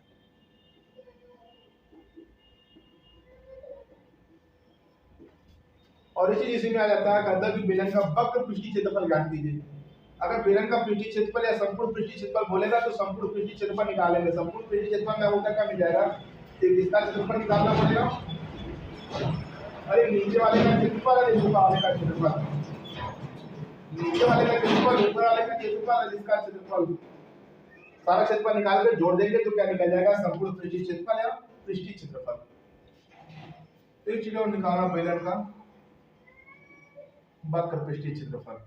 और इसी इसी में आ जाता है, कहता है कि बेलन का वक्र पृष्ठीय क्षेत्रफल ज्ञात कीजिए। अगर बेलन का पृष्ठीय क्षेत्रफल या संपूर्ण पृष्ठीय क्षेत्रफल बोलेगा तो संपूर्ण पृष्ठीय क्षेत्रफल निकालेंगे। संपूर्ण पृष्ठीय क्षेत्रफल में वो क्या मिल जाएगा, एक इसका क्षेत्रफल निकालना पड़ेगा और एक नीचे वाले का क्षेत्रफल और एक ऊपर वाले का क्षेत्रफल। नीचे वाले का क्षेत्रफल, ऊपर वाले का क्षेत्रफल और इसका क्षेत्रफल, सारा क्षेत्रफल निकाल के जोड़ देंगे तो क्या निकल जाएगा, संपूर्ण पृष्ठीय क्षेत्रफल या पृष्ठीय क्षेत्रफल। तो एक चीज और निकालना बेलन का वक्र पृष्ठीय क्षेत्रफल।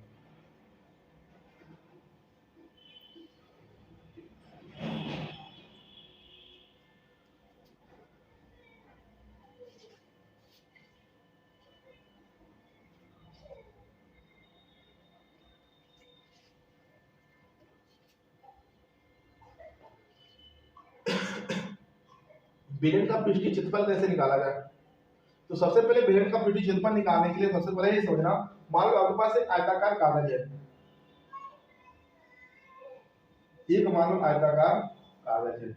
बेलन का पृष्ठीय क्षेत्रफल कैसे निकाला जाए? तो सबसे पहले बेलन का पृष्ठीय क्षेत्रफल निकालने के लिए सबसे पहले ये समझना, मान लो आपके पास एक आयताकार कागज है, एक मान लो आयताकार कागज है।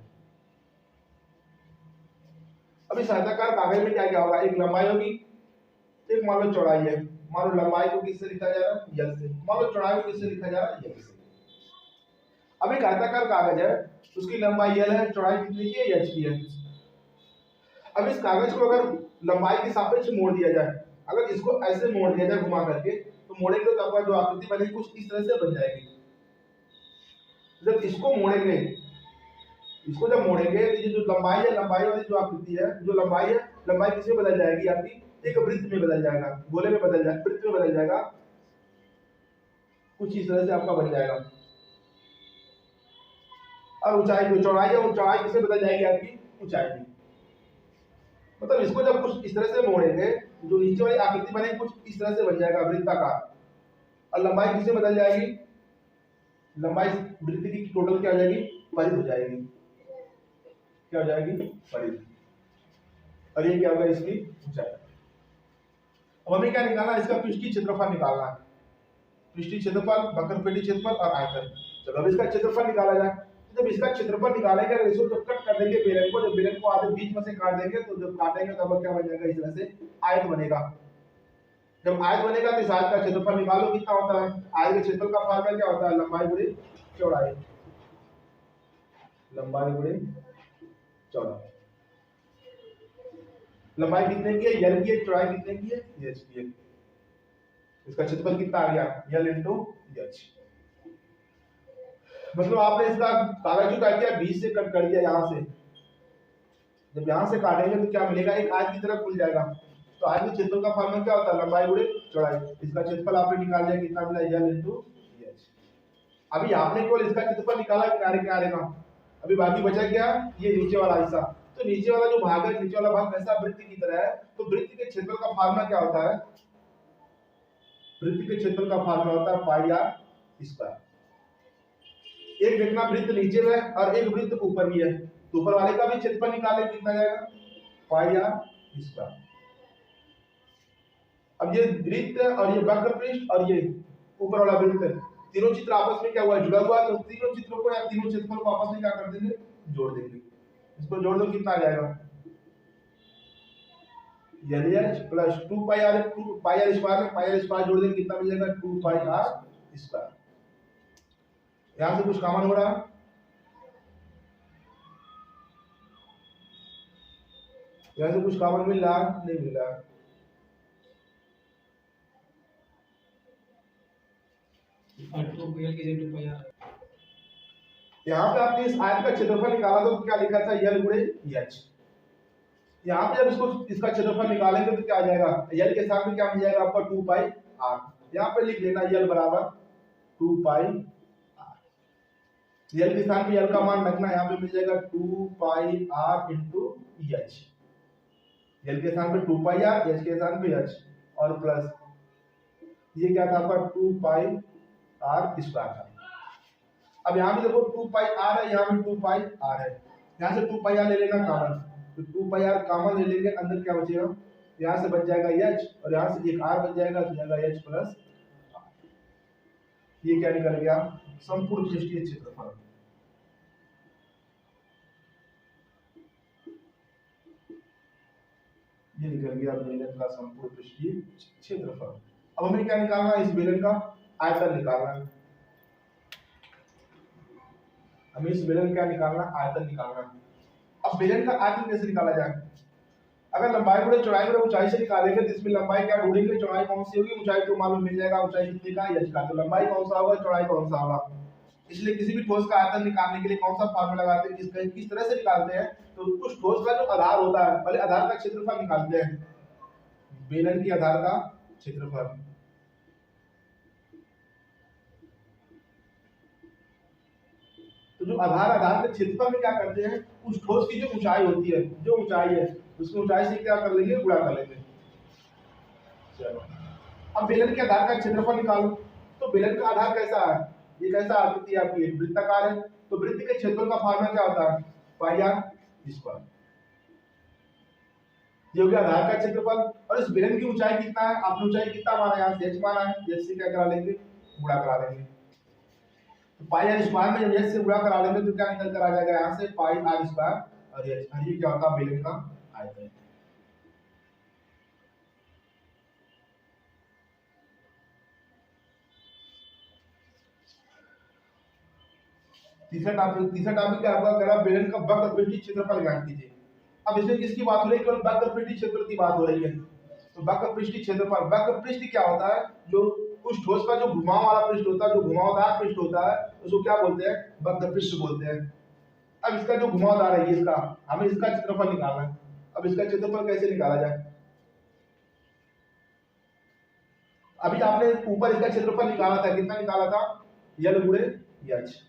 अब इस आयताकार कागज में क्या क्या होगा, एक लंबाई होगी, एक मान लो चौड़ाई है। मान लो लंबाई को किससे लिखा जा रहा है, यल से। मान लो चौड़ाई को किससे लिखा जा रहा है, यल से। अब एक आयताकार कागज है, उसकी लंबाई यल है, चौड़ाई कितनी की है, एच की है। अब इस कागज को अगर लंबाई के सापेक्ष मोड़ दिया जाए, अगर इसको ऐसे मोड़ दिया जाए घुमा करके, तो मोड़ेंगे तो आपका जो आकृति बनेगी कुछ इस तरह से बन जाएगी। जब इसको मोड़ेंगे, इसको जब मोड़ेंगे तो ये जो लंबाई है, लंबाई वाली जो आकृति है, जो लंबाई है, लंबाई किसमें बदल जाएगी, आपकी एक वृत्त में बदल जाएगा, गोले में बदल जाएगा, वृत्त में बदल जाएगा, कुछ इस तरह से आपका बन जाएगा। और ऊंचाई जो चौड़ाई है, वो चौड़ाई किससे बदल जाएगी, आपकी ऊंचाई में। मतलब इसको जब कुछ इस तरह से मोड़ेंगे, जो नीचे वाली आकृति बनेगी कुछ इस तरह से बन जाएगा वृत्ताकार। और लंबाई किससे बदल जाएगी, लंबाई वृत्त की टोटल क्या हो जाएगी, परिधि हो जाएगी। क्या हो जाएगी, परिधि। और ये क्या होगा, इसकी ऊंचाई। अब हमें क्या निकालना है, इसका पृष्ठीय क्षेत्रफल निकालना है। पृष्ठीय क्षेत्रफल, वक्रपेटी क्षेत्रफल और आयतन। चलो अब इसका क्षेत्रफल निकाला जाए। तो जब इसका क्षेत्रफल निकालेंगे, इसको जब कट कर देंगे बेलन को, जब बेलन को आधे बीच में से काट देंगे, तो जब काटेंगे तब क्या बन जाएगा, इस तरह से आयत बनेगा। जब आयत बनेगा तो इस आयत का क्षेत्रफल निकालो कितना होता है। आयत के क्षेत्रफल का फार्मूला क्या होता है, लंबाई गुणे चौड़ाई। लंबाई गुणे चौड़ाई। लंबाई कितने की है, यल की है, चौड़ाई कितने की है, एच की है। इसका क्षेत्रफल कितना आ गया, यल इंटू एच। मतलब आपने इसका कागज को क्या किया, बीच से कट कर दिया यहाँ से। जब यहाँ से काटेंगे तो क्या मिलेगा, एक आयत की तरफ खुल जाएगा। तो आयत के क्षेत्रफल का फार्मूला क्या होता है, लंबाई गुणे चौड़ाई। इसका क्षेत्रफल आपने निकाल दिया, कितना मिला, यल इंटू एच। अभी आपने केवल इसका क्षेत्रफल निकाला किनारे किनारे का, अभी बाकी बचा क्या, ये नीचे वाला हिस्सा। तो नीचे वाला जो भाग है, नीचे वाला भाग कैसा, वृत्त की तरह है। तो वृत्त के क्षेत्रफल का फार्मूला क्या होता है, वृत्त के क्षेत्रफल का फार्मूला होता है पाई आर स्क्वायर। एक देखना वृत्त नीचे में और एक वृत्त ऊपर भी है, तो ऊपर वाले का भी क्षेत्रफल निकालें, कितना जाएगा, पाई आर स्क्वायर। अब ये वृत्त और ये वक्र पृष्ठ और ये ऊपर वाला वृत्त, तीनों चित्र आपस में क्या हुआ, जुड़ा हुआ है। तो तीनों चित्रों को या तीनों क्षेत्रफल को आपस में क्या कर देंगे, जोड़ देंगे। इसको जोड़ दो, कितना आ जाएगा, H plus 2 pi R, 2 pi R square में पाई आर स्क्वायर जोड़ देंगे, कितना मिल जाएगा, 2 पाई आर स्क्वायर। यहां से कुछ कॉमन हो रहा है, यहां से कुछ कॉमन मिल रहा है, नहीं मिल रहा है। यहाँ पे आपने इस आयत का क्षेत्रफल निकाला तो क्या लिखा था, यल गुणे एच। यहाँ पे जब इसको इसका क्षेत्रफल निकालेंगे तो क्या आ जाएगा, यल के साथ में क्या मिल जाएगा आपका, 2 पाई आर। यहाँ पे लिख लेना यल बराबर 2 पाई आर। यल के साथ में यल का मान रखना, यहाँ पे मिल जाएगा 2 पाई आर इंटू एच। यल के साथ में 2 पाई आर, एच के साथ में एच, और प्लस ये क्या था आपका 2 पाई आर स्क्वायर था। अब यहाँ पे देखो 2 पाई आर है, यहाँ पे 2 पाई आर है, यहाँ से 2 पाई आर ले लेना कॉमन, तो 2 पाई आर कॉमन ले लेंगे, अंदर क्या बचेगा, यहाँ से बच जाएगा एच और यहाँ से एक आर बच जाएगा, तो जाएगा एच प्लस। ये क्या निकल गया, संपूर्ण पृष्ठीय क्षेत्रफल। ये निकल गया बेलन का संपूर्ण पृष्ठीय क्षेत्रफल। अब हमें क्या निकालना है, इस बेलन का आयतन निकालना है। हमें इस बेलन क्या निकालना, आयतन निकालना है। अब बेलन का आयतन कैसे निकाला जाए, अगर लंबाई गुणे चौड़ाई गुणे ऊंचाई से निकालेंगे तो इसमें लंबाई क्या ढूंढेंगे, चौड़ाई कौन सी होगी, ऊंचाई तो मालूम मिल जाएगा, ऊंचाई कितनी का, एच का। तो लंबाई कौन सा होगा, चौड़ाई कौन सा होगा। इसलिए किसी भी ठोस का आयतन निकालने के लिए कौन सा फार्मूला लगाते हैं, किस तरह से निकालते हैं, तो उस ठोस का जो आधार होता है, पहले आधार का क्षेत्रफल निकालते हैं, बेलन की आधार का क्षेत्रफल। तो जो आधार के क्षेत्रफल में क्या करते हैं, उस ठोस की जो ऊंचाई होती है, जो ऊंचाई है उसकी ऊंचाई से क्या कर लेंगे, गुणा कर लेंगे। चलो अब बेलन के आधार का क्षेत्रफल निकालो। तो बेलन का आधार कैसा है, ये कैसा आकृति है आपकी, वृत्ताकार है। तो वृत्त के क्षेत्रफल का फार्मूला क्या होता है, पाई आर स्क्वायर। ये हो गया आधार का क्षेत्रफल। और इस बेलन की ऊंचाई कितना है, आपने ऊंचाई कितना माना, यहाँ से h माना है, h से क्या करा लेंगे, गुणा करा लेंगे। तो पाई आर स्क्वायर में जब h से गुणा करा लेंगे तो क्या निकल कर आ जाएगा, यहाँ से पाई आर स्क्वायर और ये क्या होता है, बेलन का आयतन। तीसरा टॉपिक क्या आपका कह रहा है, बेलन का वक्र पृष्ठीय क्षेत्रफल ज्ञात कीजिए। अब इसमें किसकी बात हो रही है, केवल वक्र पृष्ठीय क्षेत्रफल की बात हो रही है। तो वक्र पृष्ठीय क्षेत्रफल, वक्र पृष्ठ क्या होता है, जो उस ठोस का जो घुमाव वाला पृष्ठ होता है, जो घुमावदार पृष्ठ होता है, उसको क्या बोलते हैं, वक्र पृष्ठ बोलते हैं। अब इसका जो घुमावदार है इसका, हमें इसका क्षेत्रफल निकालना है। अब इसका क्षेत्रफल कैसे निकाला जाए, अभी आपने ऊपर इसका क्षेत्रफल निकाला था, कितना निकाला था, यल गुणे एच।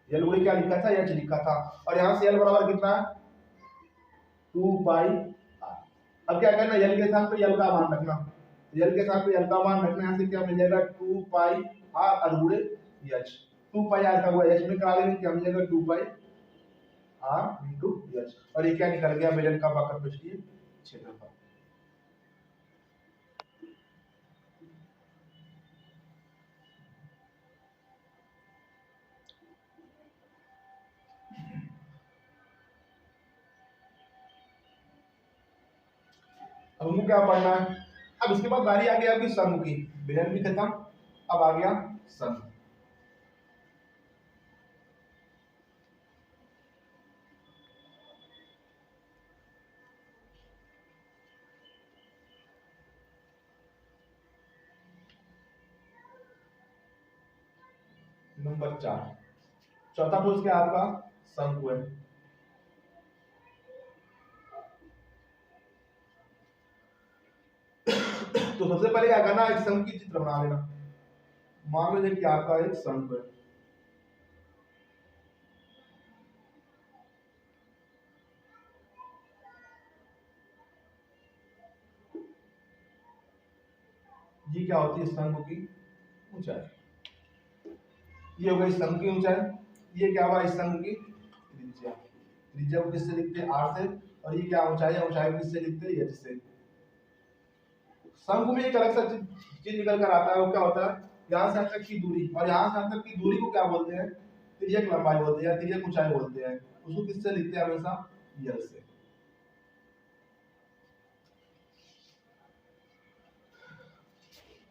यल गुणे क्या लिखा था, एच लिखा था। और यहाँ से यल बराबर कितना है, 2 पाई आर। अब क्या करना, यल के स्थान पे यल का मान रखना, यल के साथ यल का मान रखना, यहाँ से क्या मिल जाएगा, 2 पाई आर और गुणे एच। 2 पाई आर का गुणा एच में करा लेंगे, क्या मिल जाएगा, 2 पाई आर इंटू एच। और ये क्या निकल गया, बेलन का वक्र पृष्ठीय क्षेत्रफल। अब हमको क्या पढ़ना है, अब इसके बाद बारी आ गई आपकी सम की, बेलन भी खत्म, अब आ गया सम। नंबर 4, चौथा ठोस क्या आपका, शंकु है। तो सबसे पहले क्या करना, एक शंकु की चित्र बना लेना। मान लीजिए कि आपका एक शंकु है, ये क्या होती है, शंकु की ऊंचाई। ये हो गई शंकु की ऊंचाई, ये क्या हुआ, इस शंकु की त्रिज्या। त्रिज्या को किससे लिखते हैं, आर से। और ये क्या ऊंचाई है, ऊंचाई को किससे लिखते हैं, एच से। शंकु में एक अलग सा चीज निकल कर आता है, वो क्या होता है, यहाँ से तक की दूरी, और यहाँ से तक की दूरी को क्या बोलते हैं, तिर्यक लंबाई बोलते हैं या तिर्यक ऊंचाई बोलते हैं। उसको किससे लिखते हैं, हमेशा यल से।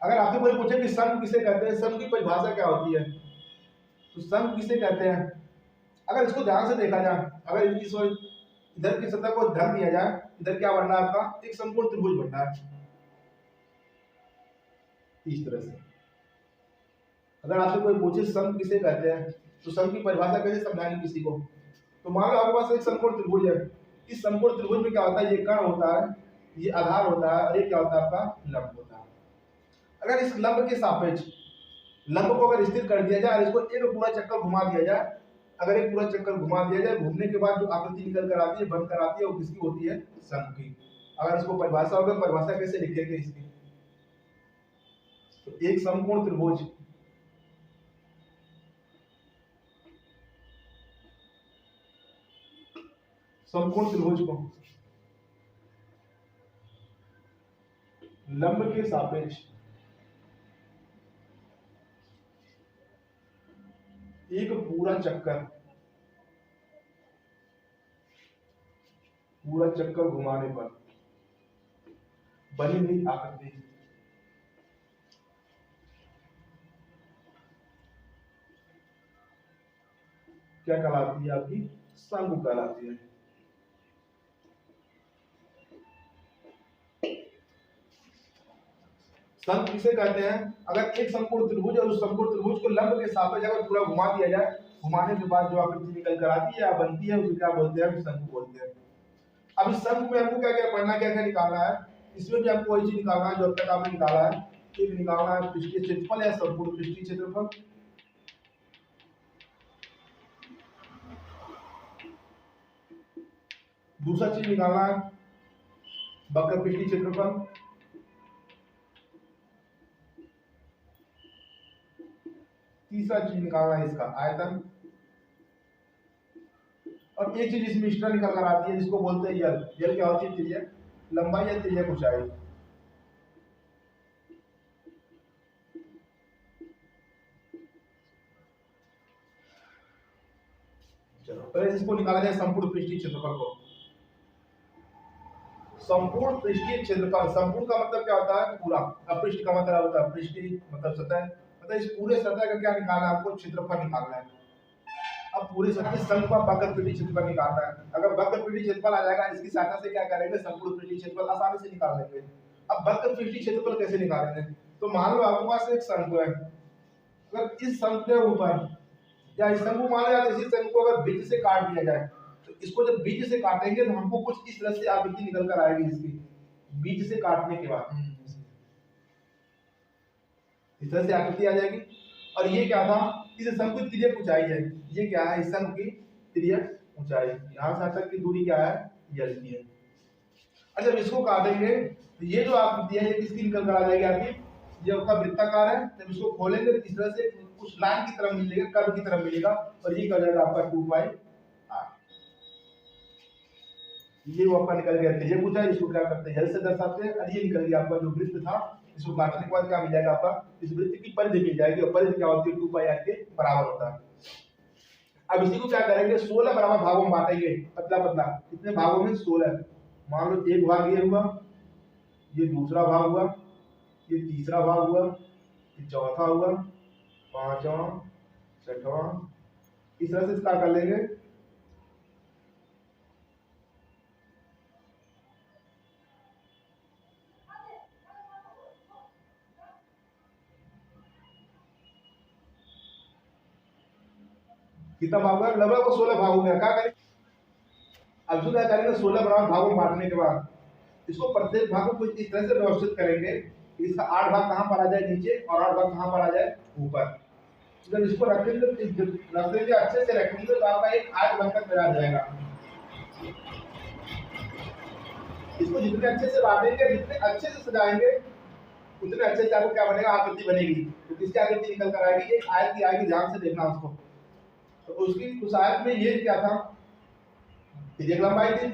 अगर आपसे कोई पूछे कि शंकु किसे कहते हैं, शंकु की परिभाषा क्या होती है, तो शंकु किसे कहते हैं, अगर इसको ध्यान से देखा जाए, अगर इधर की सतह को ढक दिया जाए, इधर क्या बनना है आपका, एक संपूर्ण त्रिभुज बनना है इस तरह से। अगर आपसे कोई पूछे शंकु किसे कहते हैं, तो शंकु की परिभाषा कैसे समझाएंगे किसी को। तो मान लो आपके पास एक समकोण त्रिभुज है, इस समकोण त्रिभुज में क्या होता है, ये कर्ण होता है, ये आधार होता है, और ये क्या होता है, आपका लंब होता है। अगर इस लंब के सापेक्ष लंब को अगर स्थिर कर दिया जाए, इसको एक पूरा चक्कर घुमा दिया जाए, अगर एक पूरा चक्कर घुमा दिया जाए, घूमने के बाद जो आकृति निकल कर आती है, बन कर आती है, वो किसकी होती है, शंकु की। अगर इसको परिभाषा होगा, परिभाषा कैसे लिखेंगे इसकी, तो एक समकोण त्रिभुज, समकोण त्रिभुज को लंब के सापेक्ष एक पूरा चक्कर घुमाने पर बनी हुई आकृति क्या कहलाती है, आपकी शंकु कहलाती है। शंकु किसे कहते हैं, अगर एक समकोण त्रिभुज और उस समकोण त्रिभुज को लंब के सापेक्ष अगर पूरा घुमा दिया जाए, घुमाने के बाद जो आकृति निकल कर आती है या बनती है, उसे क्या बोलते हैं, शंकु बोलते हैं। अब इस शंकु में हमको क्या क्या पढ़ना, क्या क्या निकालना है, इसमें भी आपको वही चीज निकालना है जो अब तक आपने निकाला है। एक निकालना है पृष्ठीय क्षेत्रफल या संपूर्ण पृष्ठीय क्षेत्रफल, दूसरा चीज निकालना है वक्र पृष्ठीय क्षेत्रफल, तीसरा चीज निकालना है इसका आयतन, और एक चीज इसमें एक्स्ट्रा निकल कर आती है जिसको बोलते हैं यल। यल क्या होती है? तिर्यक लंबाई या तिर्यक ऊंचाई। चलो पहले इसको निकाला जाए संपूर्ण पृष्ठीय क्षेत्रफल को। संपूर्ण पृष्ठीय क्षेत्रफल, संपूर्ण का मतलब क्या होता है? पूरा। अब पृष्ठ का मतलब होता है पृष्ठीय मतलब सतह, मतलब इस पूरे सतह का क्या निकालना है आपको? क्षेत्रफल निकालना है। अब पूरे सतह संघ का वक्र पृष्ठीय क्षेत्रफल निकालना है। अगर वक्र पृष्ठीय क्षेत्रफल आ जाएगा इसकी सहायता से क्या करेंगे? संपूर्ण पृष्ठीय क्षेत्रफल आसानी से निकाल लेंगे। अब वक्र पृष्ठीय क्षेत्रफल कैसे निकालेंगे? तो मान लो आपके पास एक शंकु है, अगर इस शंकु के ऊपर या इस शंकु मान लिया, इसी शंकु को अगर बीच से काट दिया जाए तो इसको जब बीच से काटेंगे तो हमको कुछ इस तरह से आकृति निकल कर आएगी इसकी, बीच से काटने के बाद इस तरह से आकृति आ जाएगी। और ये क्या था? इस शंकु की तिर्यक ऊंचाई है। ये क्या है? इस शंकु की तिर्यक ऊंचाई, यहाँ से तक की दूरी क्या है? यल की है। और जब इसको काटेंगे तो ये जो आकृति है ये किसकी निकल कर आ जाएगी आपकी? ये आपका वृत्ताकार है। जब इसको खोलेंगे तो इस तरह से कुछ लाइन की तरह मिलेगा, कर्व की तरह मिलेगा, और ये क्या हो जाएगा आपका 2πr। ये वो आपका निकल गया तिर्यक ऊंचाई, इसको क्या करते हैं? यल से दर्शाते हैं। और ये निकल गया आपका जो वृत्त था, इसको काटने के बाद क्या मिल जाएगा आपका? इस वृत्त की परिधि मिल जाएगी, और परिधि क्या होती है? 2πr के बराबर होता है। अब इसी को क्या करेंगे? 16 बराबर भागों में बांटेंगे, पतला पतला। कितने भागों में? 16। मान लो एक भाग ये हुआ, ये दूसरा भाग हुआ, ये तीसरा भाग हुआ, ये चौथा हुआ, पांचवा, छठवां, इस तरह से इसका कर लेंगे। कितना भाग हुआ? लगभग 16 भाग हो गया। क्या करें? अब जो क्या करेंगे? 16 बराबर भागों में बांटने के बाद इसको प्रत्येक भाग को कुछ इस तरह से व्यवस्थित करेंगे, इसका 8 भाग कहां पर आ जाए? नीचे, और 8 भाग कहां पर आ जाए? ऊपर। जब इसको रखेंगे, रख देंगे, अच्छे से रखेंगे तो आपका एक आयत बनकर तैयार हो जाएगा। इसको जितने अच्छे से बांटेंगे, जितने अच्छे से सजाएंगे, उतने अच्छे से आपको क्या बनेगा? आकृति बनेगी। तो किसकी आकृति निकल कर आएगी? एक आयत की आएगी। ध्यान से देखना उसको। तो उसकी उस आयत में ये क्या था? तिर्यक लंबाई थी,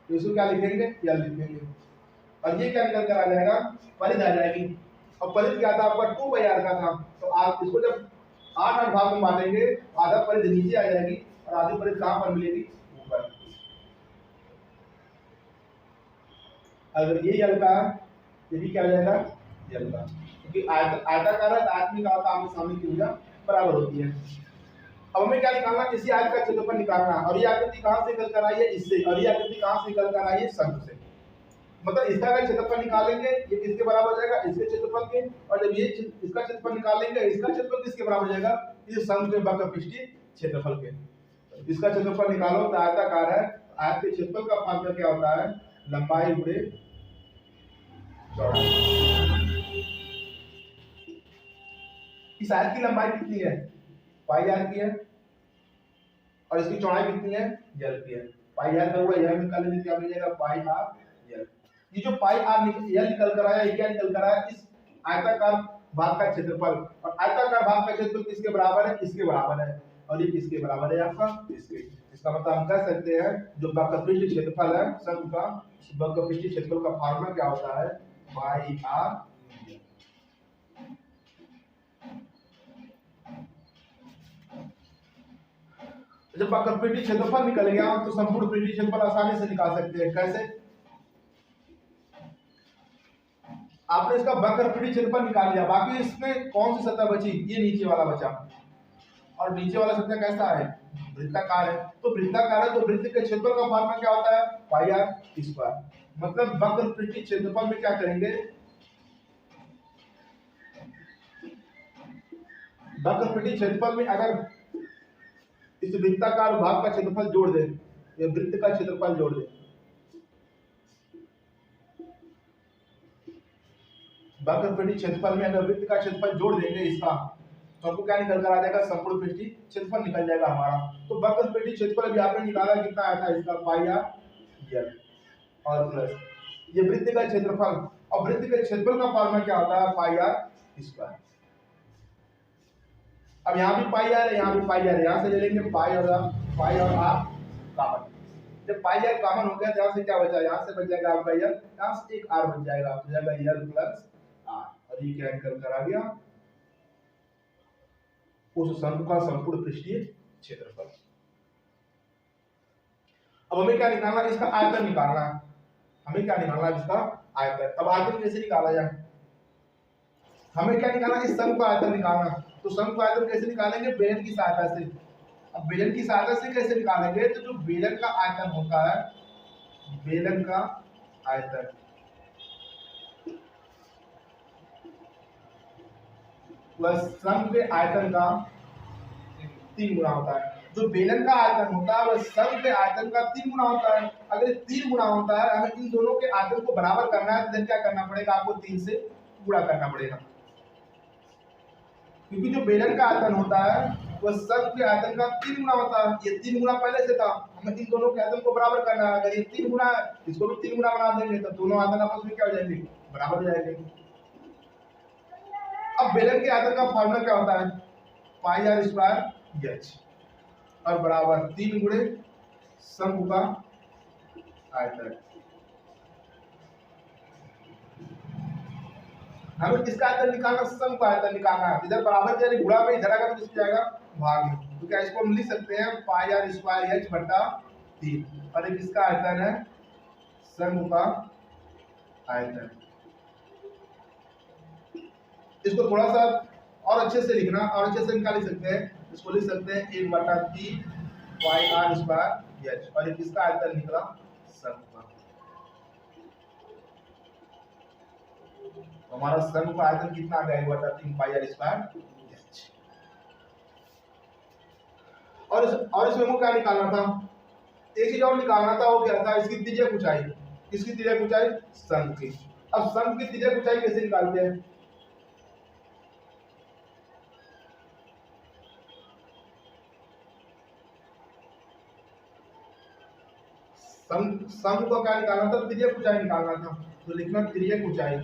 तो इसको क्या लिखेंगे? यल लिखेंगे। और ये क्या निकल कर आ जाएगा? परिधि आ जाएगी। और परिधि क्या था आपका? 2πr का था। तो आप इसको जब 8 भाग में बांटेंगे, आधा परिधि नीचे आ जाएगी और आधी परिधि कहां पर मिलेगी? ऊपर। अगर ये यल का, ये भी क्या हो जाएगा? यल का, क्योंकि आयताकार है, आयत का आमने सामने की भुजा बराबर होती है। अब हमें क्या निकालना? किसी आयत का क्षेत्रफल निकालना। और ये आकृति कहां से निकल कर आई है? इससे। और ये आकृति कहां से निकल कर आई है? शंकु से। मतलब इसका अगर क्षेत्रफल निकालेंगे, ये किसके बराबर हो जाएगा? इसके क्षेत्रफल के। और जब ये इसका क्षेत्रफल निकालेंगे, इसका क्षेत्रफल किसके बराबर हो जाएगा? इस शंकु के वक्र पृष्ठीय क्षेत्रफल के। इसका क्षेत्रफल निकालो तो आयताकार है, आयत के क्षेत्रफल का फॉर्मूला क्या होता है? लंबाई गुणे चौड़ाई। इस आयत की लंबाई कितनी है? πr की है। और इसकी चौड़ाई कितनी है? यल की है। πr का गुणा यल निकालेंगे, क्या मिल जाएगा? πr यल। ये जो πr यल निकल कर आया, ये क्या निकल कर आया? इस आयताकार भाग का क्षेत्रफल। और आयताकार भाग का क्षेत्रफल किसके बराबर है? इसके बराबर है। और ये किसके बराबर है आपका? इसके। इसका मतलब हम कह सकते हैं जो वक्र पृष्ठीय क्षेत्रफल है शंकु का, वक्र पृष्ठीय क्षेत्रफल का फॉर्मूला क्या होता है? πr। जब वक्र पृष्ठीय क्षेत्रफल निकल गया तो संपूर्ण पृष्ठीय क्षेत्रफल आसानी से निकाल सकते हैं। कैसे? आपने इसका वक्र पृष्ठीय क्षेत्रफल निकाल लिया, बाकी इसमें कौन सी सतह बची? ये नीचे वाला बचा। और नीचे वाला सतह कैसा है? वृत्ताकार है। तो वृत्ताकार है तो वृत्त के क्षेत्रफल का फॉर्मूला क्या होता है? πr²। मतलब वक्र पृष्ठीय क्षेत्रफल में क्या करेंगे? वक्र पृष्ठीय क्षेत्रफल में अगर इस वृत्ताकार भाग का क्षेत्रफल जोड़ दे, या वृत्त का क्षेत्रफल जोड़ दे, वक्र पृष्ठीय क्षेत्रफल में अगर वृत्त का क्षेत्रफल जोड़ देंगे इसका, तो हमको क्या निकल कर आ जाएगा? संपूर्ण पृष्ठीय क्षेत्रफल निकल जाएगा हमारा। तो वक्र पृष्ठीय क्षेत्रफल अभी आपने निकाला, कितना आया था इसका? πr यल। और प्लस ये वृत्त का क्षेत्रफल, और वृत्त के क्षेत्रफल का फॉर्मूला क्या होता है? πr²। अब यहाँ भी πr है, यहाँ भी πr है, यहाँ से ले लेंगे पाई और r, कॉमन। जब पाई आर कॉमन हो गया तो यहाँ से क्या बचा, यहाँ से बच जाएगा आपका यल, यहाँ से एक आर बच जाएगा, तो जाएगा यल प्लस आर, और ये कैंसिल करा गया उस शंकु का संपूर्ण पृष्ठीय क्षेत्रफल। अब हमें क्या निकालना है, इसका आयतन निकालना है। हमें क्या निकालना है, इसका आयतन। अब आयतन कैसे निकाला जाए, हमें क्या निकालना है, इस शंकु का आयतन निकालना। तो शंकु का आयतन कैसे निकालेंगे, बेलन की सहायता से। अब बेलन की सहायता से कैसे निकालेंगे, तो जो बेलन का आयतन होता है, बेलन का आयतन प्लस शंकु के आयतन का 3 गुना होता है। जो बेलन का आयतन होता है वह शंकु के आयतन का 3 गुना होता है। अगर 3 गुना होता है, हमें इन दोनों के आयतन को बराबर करना है, तो क्या करना पड़ेगा, आपको 3 से गुणा करना पड़ेगा, क्योंकि जो बेलन का आयतन होता है वह शंकु के आयतन का 3 गुना होता है। ये 3 गुना पहले से था, हमें इन दोनों के आयतन को बराबर करना है। अगर ये 3 गुना है, इसको भी 3 गुना बना देंगे, तो दोनों आयतन आपस में क्या हो जाएंगे, बराबर हो जाएंगे। अब बेलन के आयतन का फॉर्मूला क्या होता है, पाई आर स्क्वायर एच, और बराबर 3 गुणे शंकु का आयतन। हमें किसका आयतन निकालना, शंकु का आयतन निकालना है। इधर बराबर यानी गुणा में, इधर आएगा तो किस जाएगा, भाग में। तो क्या इसको हम लिख सकते हैं, पाई आर स्क्वायर एच बटा 3, और एक इसका आयतन है शंकु का आयतन। इसको थोड़ा सा और अच्छे से लिखना, और अच्छे से निकाल सकते हैं, इसको लिख सकते हैं 1 बटा 3 पाई आर स्क्वायर एच, और एक इसका आयतन निकला शंकु का। हमारा शंकु का आयतन कितना आ गया, 1 बटा 3 पाई आर स्क्वायर एच। और इसमें हमको क्या निकालना था, एक चीज और निकालना था, वो क्या था, इसकी त्रिज्यक ऊंचाई। इसकी त्रिज्यक ऊंचाई शंकु की। अब शंकु की त्रिज्यक ऊंचाई कैसे निकालते हैं, शंकु को क्या निकालना था, त्रिज्यक ऊंचाई निकालना था। तो लिखना त्रिज्यक ऊंचाई।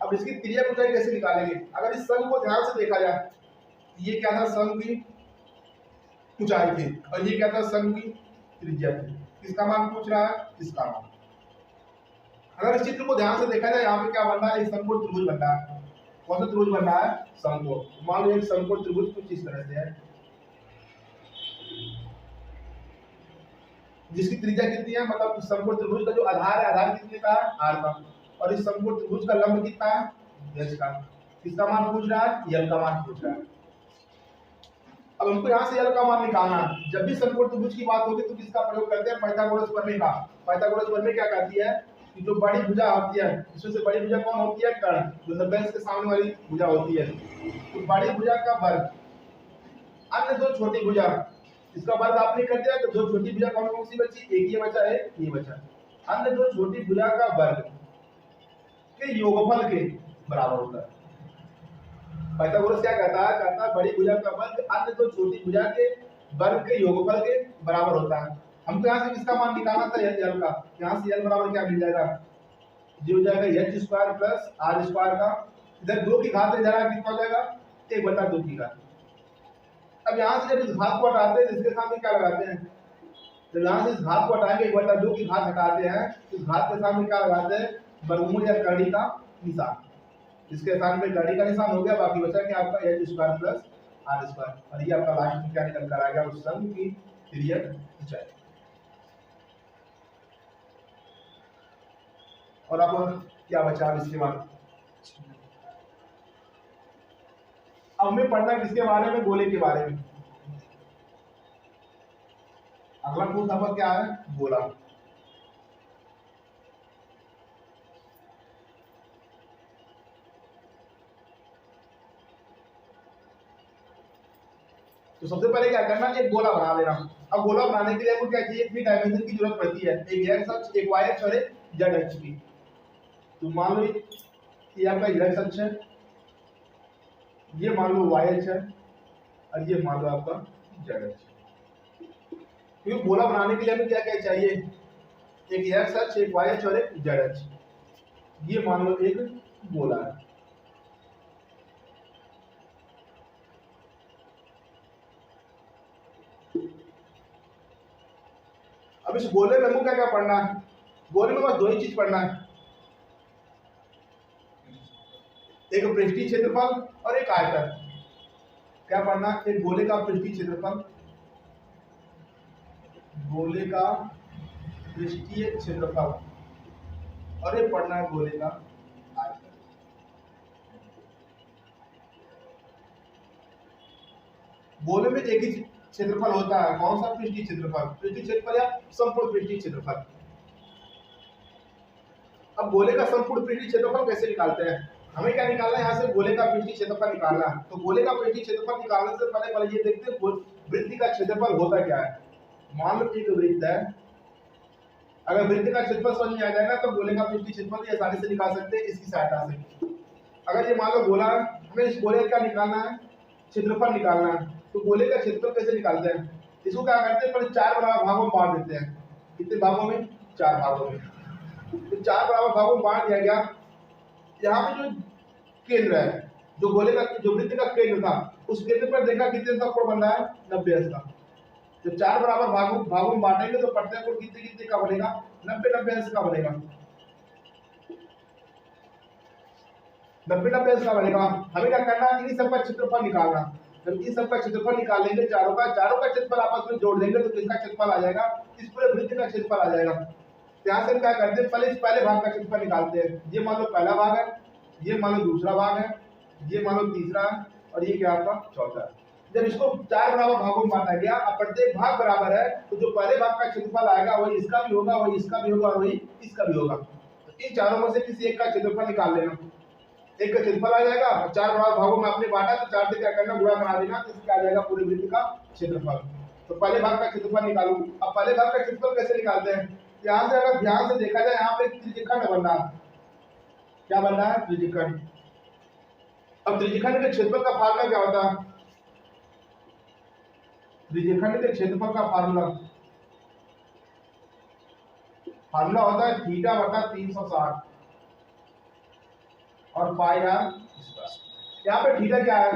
अब इसकी त्रिज्यक ऊंचाई कैसे निकालेंगे, अगर इस शंकु को ध्यान से देखा जाए, ये क्या था, शंकु की ऊंचाई थी, और ये क्या था, शंकु की त्रिज्या थी। किसका मान पूछ रहा है, इसका मान। अगर इस चित्र को ध्यान से देखा जाए, यहाँ पे क्या बन रहा है, एक समकोण त्रिभुज बन रहा है। कौन सा त्रिभुज बन रहा है, समकोण। मान लो एक समकोण त्रिभुज कुछ इस तरह से है, जिसकी त्रिज्या कितनी है, मतलब समकोण त्रिभुज का जो आधार है, आधार कितने का है, आर का, और इस समकोण त्रिभुज का लंब कितना है, एच का। किसका मान पूछ रहा है, यल का मान पूछ रहा है। अब हमको यहाँ से यल का मान निकालना है। जब भी समकोण त्रिभुज की बात होगी तो किसका प्रयोग करते हैं, पाइथागोरस प्रमेय का। पाइथागोरस प्रमेय क्या कहती है कि जो बड़ी भुजा होती है, इसमें से बड़ी भुजा कौन होती है, कर्ण, जो 90 के सामने वाली भुजा होती है। तो बड़ी भुजा का वर्ग अन्य दो छोटी भुजा, इसका वर्ग आपने कर दिया, तो दो छोटी भुजा कौन कौन सी बची, एक ये बचा है, ये बचा। अन्य दो छोटी भुजा का वर्ग के योगफल के बराबर होता है। पाइथागोरस क्या कहता है, कहता है बड़ी भुजा का वर्ग अन्य दो छोटी भुजा के वर्ग के योगफल के बराबर होता है। हमको यहाँ से किसका मान निकालना था, यल का। यहाँ से यल बराबर क्या मिल जाएगा, जो हो जाएगा H square plus R square का, इधर 2 की घात कितना हो जाएगा, 1 बटा 2 की घात। अब यहाँ से जब इस घात को हटाते हैं, इसके सामने क्या लगाते हैं, जब यहाँ से इस घात को हटाएंगे, 1 बटा 2 की घात हटाते हैं, इस घात के सामने क्या लगाते हैं, वर्गमूल या कड़ी का निशान। इसके स्थान पे कड़ी का निशान हो गया, बाकी बचा क्या आपका H square plus R square, और ये आपका लास्ट में क्या निकल कर आ गया, उस शंकु की त्रिज्यक ऊंचाई। और अब क्या बचा इसके बाद, अब हमें पढ़ना किसके बारे में, गोले के बारे में। अगला टूल आपका क्या है, गोला। तो सबसे पहले क्या करना, एक गोला बना लेना। अब गोला बनाने के लिए आपको क्या चाहिए, 3 डायमेंशन की जरूरत पड़ती है, एक एक्स अक्ष, एक वाई अक्ष और एक जेड अक्ष की। तो मान लो ये आपका एक्स अक्ष है, ये मान लो वाई अक्ष है, और ये मान लो आपका जेड अक्ष। क्योंकि गोला बनाने के लिए हमें क्या क्या चाहिए, एक एक्स अक्ष, एक वाई अक्ष और एक जेड अक्ष। ये मान लो एक गोला है। अब इस गोले में हमको क्या क्या पढ़ना है? गोले में बस दो ही चीज पढ़ना है, एक पृष्ठीय क्षेत्रफल और एक आयतन। क्या पढ़ना? एक गोले का पृष्ठीय क्षेत्रफल, गोले का पृष्ठीय क्षेत्रफल, और ये पढ़ना है गोले का आयतन। गोले में एक ही क्षेत्रफल होता है, कौन सा? पृष्ठीय क्षेत्रफल। पृष्ठीय क्षेत्रफल या संपूर्ण पृष्ठीय क्षेत्रफल। अब गोले का संपूर्ण पृष्ठीय क्षेत्रफल कैसे निकालते हैं? हमें क्या निकालना है? यहाँ से गोले का पृष्ठीय क्षेत्रफल निकालना है। तो गोले का पृष्ठीय क्षेत्रफल निकालने से पहले ये देखते हैं वृत्त का क्षेत्रफल होता क्या है। मान लो एक वृत्त है, अगर वृत्त का क्षेत्रफल समझ में आ जाएगा तो गोले का पृष्ठीय क्षेत्रफल भी आसानी से निकाल सकते हैं इसकी सहायता से। अगर ये मान लो गोला, हमें इस गोले का निकालना है, क्षेत्रफल निकालना है, तो गोले का क्षेत्रफल कैसे निकालते हैं? इसको क्या करते हैं? पहले 4 बराबर भागों में बांट देते हैं। कितने भागों में? 4 भागों में। तो 4 बराबर भागों में बांट दिया गया। यहाँ पे जो केंद्र है, जो गोले का, जो वृत्त का केंद्र था, उस केंद्र पर देखा कितने का कोण बन रहा है? 90 अंश का। जब 4 बराबर भागों में बांटेंगे तो प्रत्येक कोण कितने कितने का बनेगा? 90 अंश का बनेगा। 90 अंश का बनेगा। हमें क्या करना है? इन सब का क्षेत्रफल निकालना। जब इन सब का क्षेत्रफल निकाल लेंगे, चारों का क्षेत्रफल आपस में जोड़ देंगे तो किसका क्षेत्रफल आ जाएगा? इस पूरे वृत्त का क्षेत्रफल आ जाएगा। यहाँ से क्या करते हैं? पहले इस पहले भाग का क्षेत्रफल निकालते हैं। ये मान लो पहला भाग है, ये मान लो दूसरा भाग है, ये मान लो तीसरा है, और ये क्या आपका चौथा है। जब इसको 4 बराबर भागों में बांटा गया, अब प्रत्येक भाग बराबर है, तो जो पहले भाग का क्षेत्रफल आएगा वही इसका भी होगा, वही इसका भी होगा, और वही इसका भी होगा। तो इन चारों में से किसी एक का क्षेत्रफल निकाल लेना। एक का क्षेत्रफल आ जाएगा, 4 बराबर भागों में आपने बांटा तो 4 से क्या करना? गुणा करा देना, तो इसका आ जाएगा पूरे वृत्त का क्षेत्रफल। तो पहले भाग का क्षेत्रफल निकालू। अब पहले भाग का क्षेत्रफल कैसे निकालते हैं? यहाँ से अगर ध्यान से देखा जाए, यहाँ पे त्रिज्यखंड बन रहा है। क्या बन रहा है? त्रिज्यखंड। अब त्रिज्यखंड के क्षेत्रफल का फार्मूला क्या होता है? त्रिज्यखंड के क्षेत्रफल का फार्मूला होता है थीटा बटा 360 और पाई आर स्क्वायर। यहाँ पे थीटा क्या है?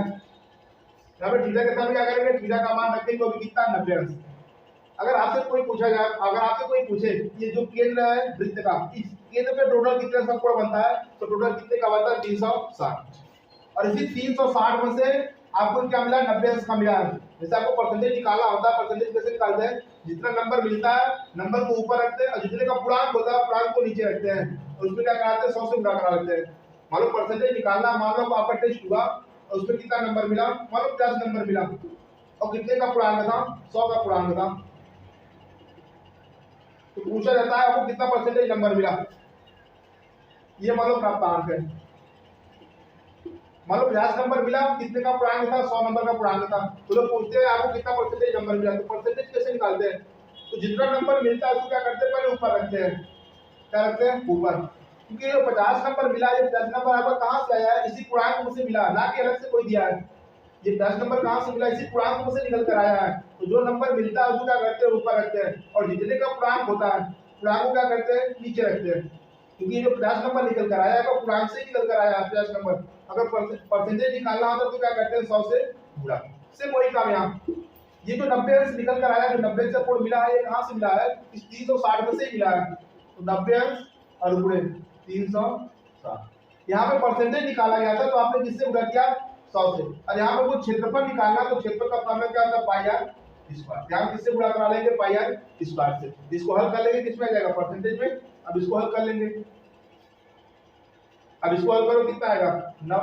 यहाँ पे थीटा के साथ क्या करेंगे? थीटा का मान रखेंगे, वो भी कितना? 90 अंश। अगर आपसे कोई पूछा जाए, अगर आपसे कोई पूछे ये जो केंद्र है वृत्त का, इस केंद्र पे टोटल कितने का कोण बनता है, तो टोटल कितने का बनता है? 360। और इसी 360 में से आपको क्या मिला? 90 अंश का मिला है। जैसे आपको परसेंटेज निकालना होता है, परसेंटेज कैसे निकालते हैं? जितना नंबर मिलता है, नंबर को ऊपर रखते हैं, और जितने का पूर्णांक होता है, पूर्णांक को नीचे रखते हैं, और उसमें क्या कराते हैं? 100 से गुणा करा लेते हैं। मान लो परसेंटेज निकालना, मान लो आपका टेस्ट हुआ और उसमें कितना नंबर मिला? मान लो 50 नंबर मिला, और कितने का पूर्णांक था? 100 का पूर्णांक था। तो पूछा जाता है आपको कितना परसेंटेज नंबर मिला, ये मान लो प्राप्तांक है। मान लो 50 नंबर मिला, कितने का पूर्णांक था? 100 नंबर का पूर्णांक था। तो लोग पूछते हैं आपको कितना परसेंटेज नंबर मिला, तो परसेंटेज कैसे निकालते हैं? तो जितना नंबर मिलता है उसको क्या करते हैं? पहले ऊपर रखते हैं। क्या रखते हैं? ऊपर। क्योंकि ये 50 नंबर मिला, ये 50 नंबर आपका कहाँ से आया है? इसी पूर्णांक में से मिला, ना कि अलग से कोई दिया है। ये 10 नंबर कहाँ से मिला? इसी पूर्णांक में से निकल कर आया है। तो जो नंबर मिलता है उसको क्या करते हैं? ऊपर रखते हैं, और जितने का पूर्णांक होता है, पूर्णांक को क्या करते हैं? नीचे रखते हैं। क्योंकि जो 50 नंबर निकल कर आया है वो पूर्णांक से निकल कर आया है 50 नंबर। अगर परसेंटेज निकालना होता तो क्या करते हैं? 100 से गुणा। सेम वही काम यहाँ। ये जो 90 अंश निकल कर आया, जो 90 से कोण मिला है, ये कहाँ से मिला है? इस 360 में से ही मिला है। तो 90 अंश और गुणे 360। यहाँ पे परसेंटेज निकाला गया था, तो आपने किससे गुणा किया? 100 से। और यहाँ पे वो क्षेत्रफल निकालना, तो क्षेत्रफल का फॉर्मूला क्या होता है? पाई आर स्क्वायर। यहाँ किससे गुणा करा लेंगे? पाई आर स्क्वायर से। इसको हल कर लेंगे, किसमें आ जाएगा? परसेंटेज में। अब इसको हल कर लेंगे। अब इसको हल करो, कितना आएगा? 9,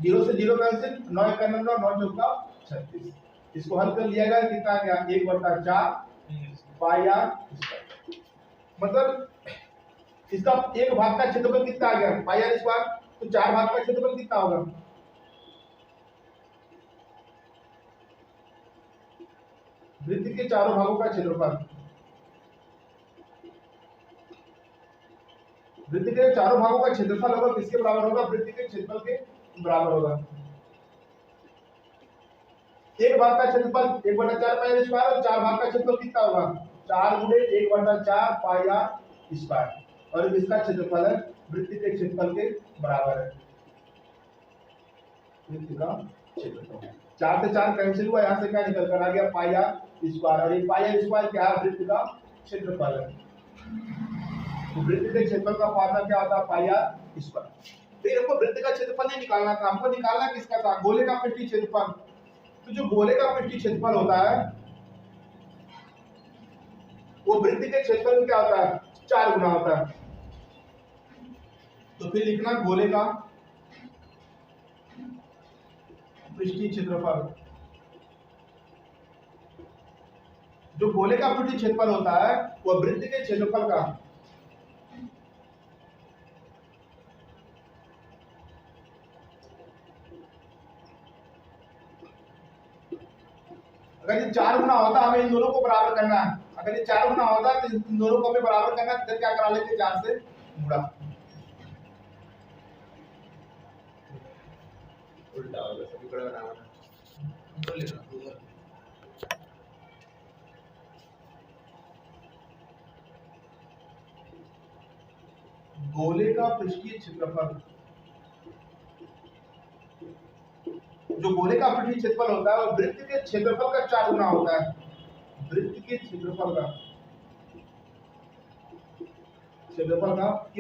0 से 0 कैंसिल, 9 1 9 9 9 चौका 36। इसको हल कर लिया गया, कितना आ गया? 1/4 पाई आर स्क्वायर। मतलब इसका एक भाग का क्षेत्रफल कितना आ गया? पाई आर स्क्वायर। तो 4 भाग का क्षेत्रफल कितना होगा? वृत्त के चारों भागों का क्षेत्रफल, वृत्त के चारों भागों का क्षेत्रफल होगा किसके बराबर होगा? वृत्त के क्षेत्रफल के बराबर होगा। एक भाग का क्षेत्रफल 1/4 पाई आर स्क्वायर, और 4 भाग का क्षेत्रफल कितना होगा? 4 गुणे 1/4 पाई आर स्क्वायर। और इसका क्षेत्रफल है, वृत्त के क्षेत्रफल के बराबर है। वृत्त का क्षेत्रफल 4 से 4 कैंसिल हुआ, यहाँ से क्या निकल कर आ गया? पाई आर स्क्वायर। और ये पाई आर स्क्वायर क्या है? वृत्त का क्षेत्रफल। तो वृत्त के क्षेत्रफल का फॉर्मूला क्या होता है, पाई आर स्क्वायर। फिर हमको वृत्त का क्षेत्रफल नहीं निकालना था, हमको निकालना किसका था, गोले का पृष्ठीय क्षेत्रफल। तो जो गोले का पृष्ठीय क्षेत्रफल होता है वो वृत्त के क्षेत्रफल में क्या होता है, 4 गुना होता है। तो फिर लिखना गोले का पृष्ठीय क्षेत्रफल। जो गोले का पृष्ठीय क्षेत्रफल होता है वह वृत्त के क्षेत्रफल का अगर ये 4 गुना होता हमें इन दोनों को बराबर करना है। अगर ये 4 गुना होता तो इन दोनों को हमें बराबर करना है, तो क्या करा लेते, 4 से गुणा। उल्टा होगा, सभी बड़ा बराबर है। बोल लेना गोले का पृष्ठीय क्षेत्रफल। जो गोले का पृष्ठीय क्षेत्रफल होता है वो वृत्त के क्षेत्रफल का 4 गुना होता है। वृत्त के क्षेत्रफल का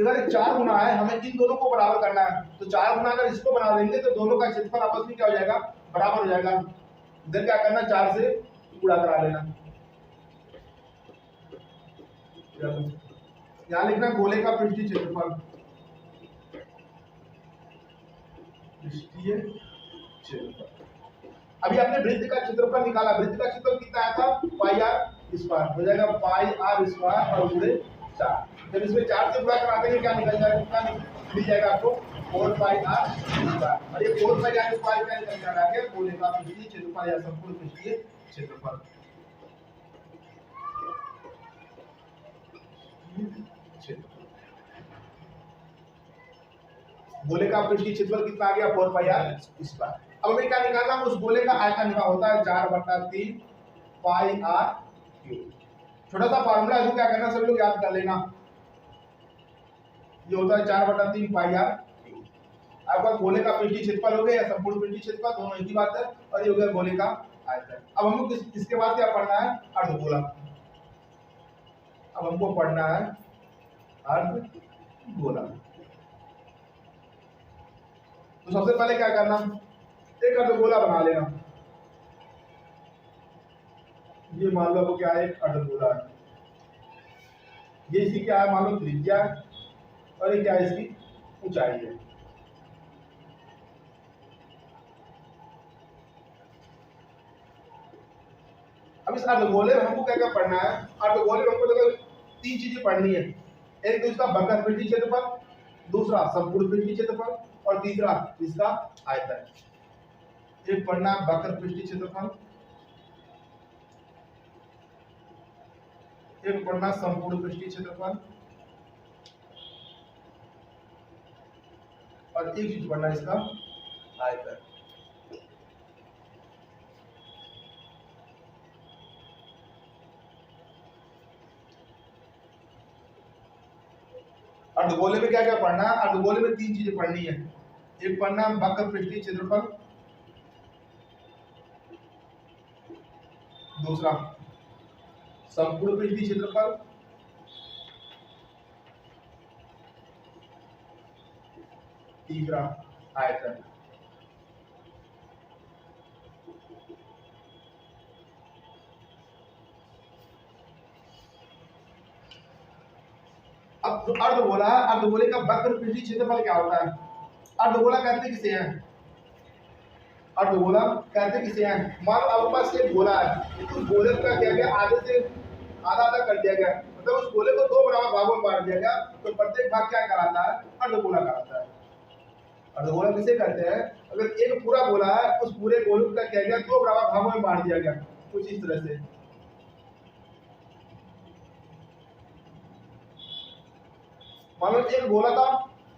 अगर 4 गुना है, हमें इन दोनों को बराबर करना है। तो 4 गुना अगर इसको बना देंगे तो दोनों का क्षेत्रफल आपस में क्या हो जाएगा, बराबर हो जाएगा। इधर क्या करना, 4 से गुणा करा लेना। यहाँ लिखना गोले का पृष्ठीय क्षेत्रफल। पृष्ठीय क्षेत्रफल। अभी आपने वृत्त का क्षेत्रफल निकाला, वृत्त का क्षेत्रफल कितना आया था, पाई आर स्क्वायर। हो जाएगा पाई आर स्क्वायर और गुणे 4। जब इसमें 4 से गुणा करा देंगे क्या निकल जाएगा, कितना मिल जाएगा आपको, 4 पाई आर स्क्वायर। और ये 4 पाई आर स्क्वायर क्या निकल जाएगा, गोले का पृष्ठीय क्षेत्रफल या संपूर्ण पृष्ठीय क्षेत्रफल। गोले का पृष्ठीय क्षेत्रफल कितना आ गया, 4 पाई आर स्क्वायर। अब हमें क्या निकालना, उस गोले का आयतन का होता है 4/3 पाई आर क्यूब। छोटा सा फार्मूला है, क्या करना सभी लोग याद कर लेना। ये होता है 4/3 पाई आर क्यूब। आपका गोले का पृष्ठीय क्षेत्रफल हो गया या संपूर्ण पृष्ठीय क्षेत्रफल, दोनों एक ही बात है। और ये हो गया गोले का आयतन। अब हमको इसके बाद क्या पढ़ना है, अर्धगोला। अब हमको पढ़ना है अर्धगोला। तो सबसे पहले क्या करना, एक अर्धगोला बना लेना। ये मान लो क्या है, एक अर्धगोला है। ये इसकी क्या है, मान लो त्रिज्या है, और ये क्या है, इसकी ऊंचाई है। अब इस अर्धगोले में हमको क्या क्या पढ़ना है, अर्धगोले में हमको देखो 3 चीजें पढ़नी है। एक तो इसका वक्र पृष्ठीय क्षेत्रफल, दूसरा संपूर्ण पृष्ठीय क्षेत्रफल, और तीसरा इसका आयतन। एक पढ़ना है वक्र पृष्ठीय क्षेत्रफल, एक पढ़ना संपूर्ण पृष्ठीय क्षेत्रफल, और एक चीज पढ़ना इसका आयतन। अर्धगोले में क्या क्या पढ़ना है, अर्धगोले में 3 चीजें पढ़नी है। एक पढ़ना वक्र पृष्ठीय क्षेत्रफल, दूसरा संपूर्ण पृष्ठीय क्षेत्रफल, तीसरा आयतन। अब जो अर्धगोला है, अर्धगोले का वक्र पृष्ठीय क्षेत्रफल क्या होता है, अर्धगोला कहते किसे हैं, अर्धगोला कहते किसे हैं। मान लो आपके पास एक गोला है, उस गोले का क्या गया, आधे से आधा आधा कर दिया गया, मतलब उस गोले को 2 बराबर भागों में बांट दिया गया। तो प्रत्येक भाग क्या कहलाता है, अर्धगोला कहलाता है। अर्धगोला किसे कहते हैं, अगर एक पूरा गोला है, उस पूरे गोले को क्या किया गया, 2 बराबर भागों में बांट दिया गया, कुछ इस तरह से। मान लो एक गोला था,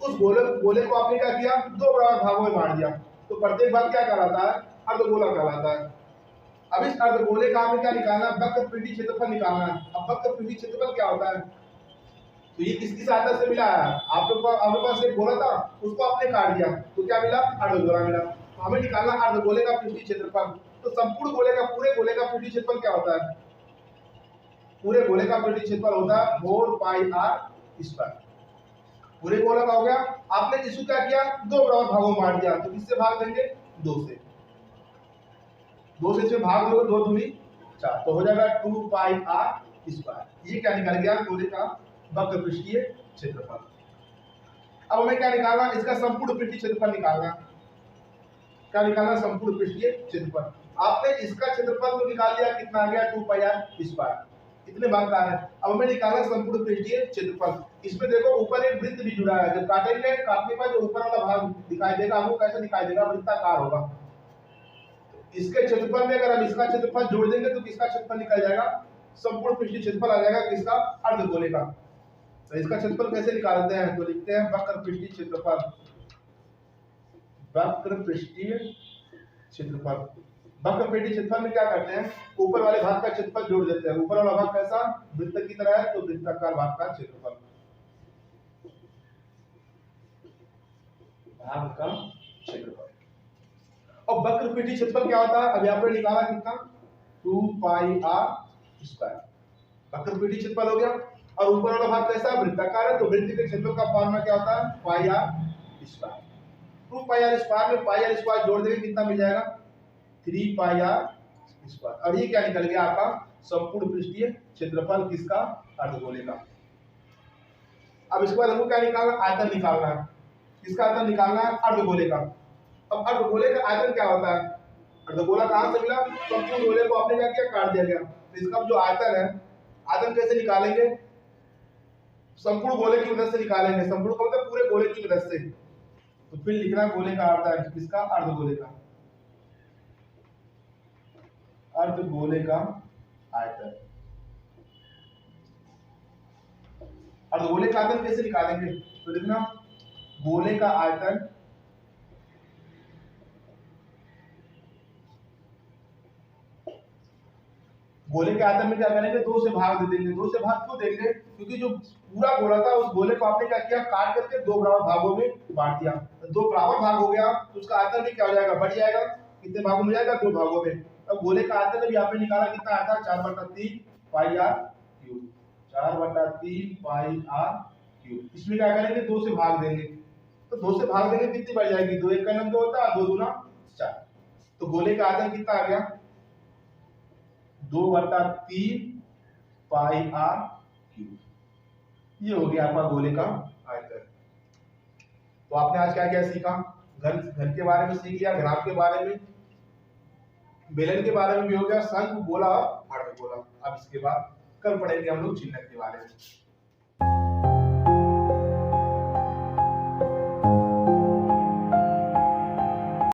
उस गोले को आपने क्या किया, 2 बराबर भागों में बांट दिया, तो प्रत्येक भाग क्या कहलाता है, अर्धगोला कहलाता है। अब इस अर्धगोले का हमें क्या निकालना है, वक्र पृष्ठीय क्षेत्रफल निकालना है। अब वक्र पृष्ठीय क्षेत्रफल क्या होता है, तो ये किसकी सहायता से मिला है, आपके पास एक गोला था, उसको आपने काट दिया, तो क्या मिला, अर्धगोला मिला। तो हमें निकालना अर्धगोले का पृष्ठीय क्षेत्रफल। तो संपूर्ण गोले का, पूरे गोले का पृष्ठीय क्षेत्रफल क्या होता है, पूरे गोले का पृष्ठीय क्षेत्रफल होता है 4πr²। पूरे गोले का हो गया। आपने इसको क्या किया, दो बराबर भागों में बांट दिया, तो किससे भाग देंगे, 2 से। 2 से इसमें भाग दोगे, 2 दूनी 4, तो हो जाएगा 2πr²। ये क्या निकल गया, गोले का वक्र पृष्ठीय क्षेत्रफल। अब हमें क्या निकालना, इसका संपूर्ण पृष्ठीय क्षेत्रफल निकालना। क्या निकालना, संपूर्ण पृष्ठीय क्षेत्रफल। आपने इसका क्षेत्रफल तो निकाल लिया, कितना आ गया, 2πr²। इतने भाग का है। अब हमें निकालना संपूर्ण पृष्ठीय क्षेत्रफल। इसमें देखो ऊपर एक वृत्त भी जुड़ा है, जब काटेंगे, काटने पर जो ऊपर वाला भाग दिखाई देगा, वो कैसे दिखाई देगा, वृत्ताकार होगा। इसके क्षेत्रफल में अगर हम इसका क्षेत्रफल जोड़ देंगे तो किसका क्षेत्रफल निकल जाएगा, संपूर्ण पृष्ठीय क्षेत्रफल आ जाएगा किसका, अर्धगोले का। तो इसका क्षेत्रफल कैसे निकालते हैं, तो लिखते हैं वक्र पृष्ठीय क्षेत्रफल। वक्र पृष्ठीय क्षेत्रफल। वक्र पृष्ठीय क्षेत्रफल में क्या करते हैं, ऊपर वाले भाग का क्षेत्रफल जोड़ देते हैं। ऊपर वाला भाग कैसा, वृत्त की तरह है, तो वृत्ताकार भाग का क्षेत्रफल, भाग का क्षेत्रफल। और वक्र पृष्ठीय क्षेत्रफल क्या होता है, अब यहाँ पर निकाला कितना, 2πr²। वक्र पृष्ठीय क्षेत्रफल हो गया। और ऊपर वाला भाग कैसा, वृत्ताकार है, तो वृत्त के क्षेत्रफल का फॉर्मूला क्या होता है, πr²। 2πr² में πr² जोड़ देंगे, कितना मिल जाएगा, 3πr²। और ये क्या निकल गया आपका, संपूर्ण पृष्ठीय क्षेत्रफल किसका, अर्धगोले का। अब इसके बाद हमको क्या निकालना, आयतन निकालना है। किसका आयतन निकालना है, अर्धगोले का। अब अर्धगोले का आयतन क्या होता है, अर्धगोला कहां से मिला, संपूर्ण गोले को आपने क्या किया, काट दिया गया। तो इसका जो आयतन है, आयतन कैसे निकालेंगे, संपूर्ण गोले की मदद से निकालेंगे। संपूर्ण का मतलब पूरे गोले की मदद से। तो फिर लिखना गोले का आयतन, किसका, अर्धगोले का, अर्धगोले का आयतन। अर्धगोले का आयतन कैसे निकालेंगे, तो लिखना गोले का आयतन गोले के आयतन में क्या करेंगे, 2 से भाग दे देंगे। 2 से भाग क्यों देंगे, क्योंकि जो पूरा गोला था उस गोले को आपने क्या किया, काट करके 2 बराबर भागों में बांट दिया। तो 2 बराबर भाग हो गया, तो उसका आयतन भी क्या हो जाएगा, बढ़ जाएगा। कितने भागों में जाएगा, 2 भागों में। अब गोले का आयतन भी यहाँ पे निकाला, कितना आया था, 4/3πr³। 4/3πr³। इसमें क्या करेंगे, 2 से भाग देंगे। तो 2 से भाग देंगे, कितनी बढ़ जाएगी, 2 1 का 2 होता है, 2 दूना 4। तो गोले का आयतन कितना आ गया, 2/3πr³। ये हो गया आपका गोले का आयतन। तो आपने आज क्या क्या सीखा, घन के बारे में सीख लिया, घनाभ के बारे में, बेलन के बारे में भी हो गया, शंख, गोला, अर्धगोला। अब इसके बाद कल पढ़ेंगे हम लोग चिन्ह के बारे में।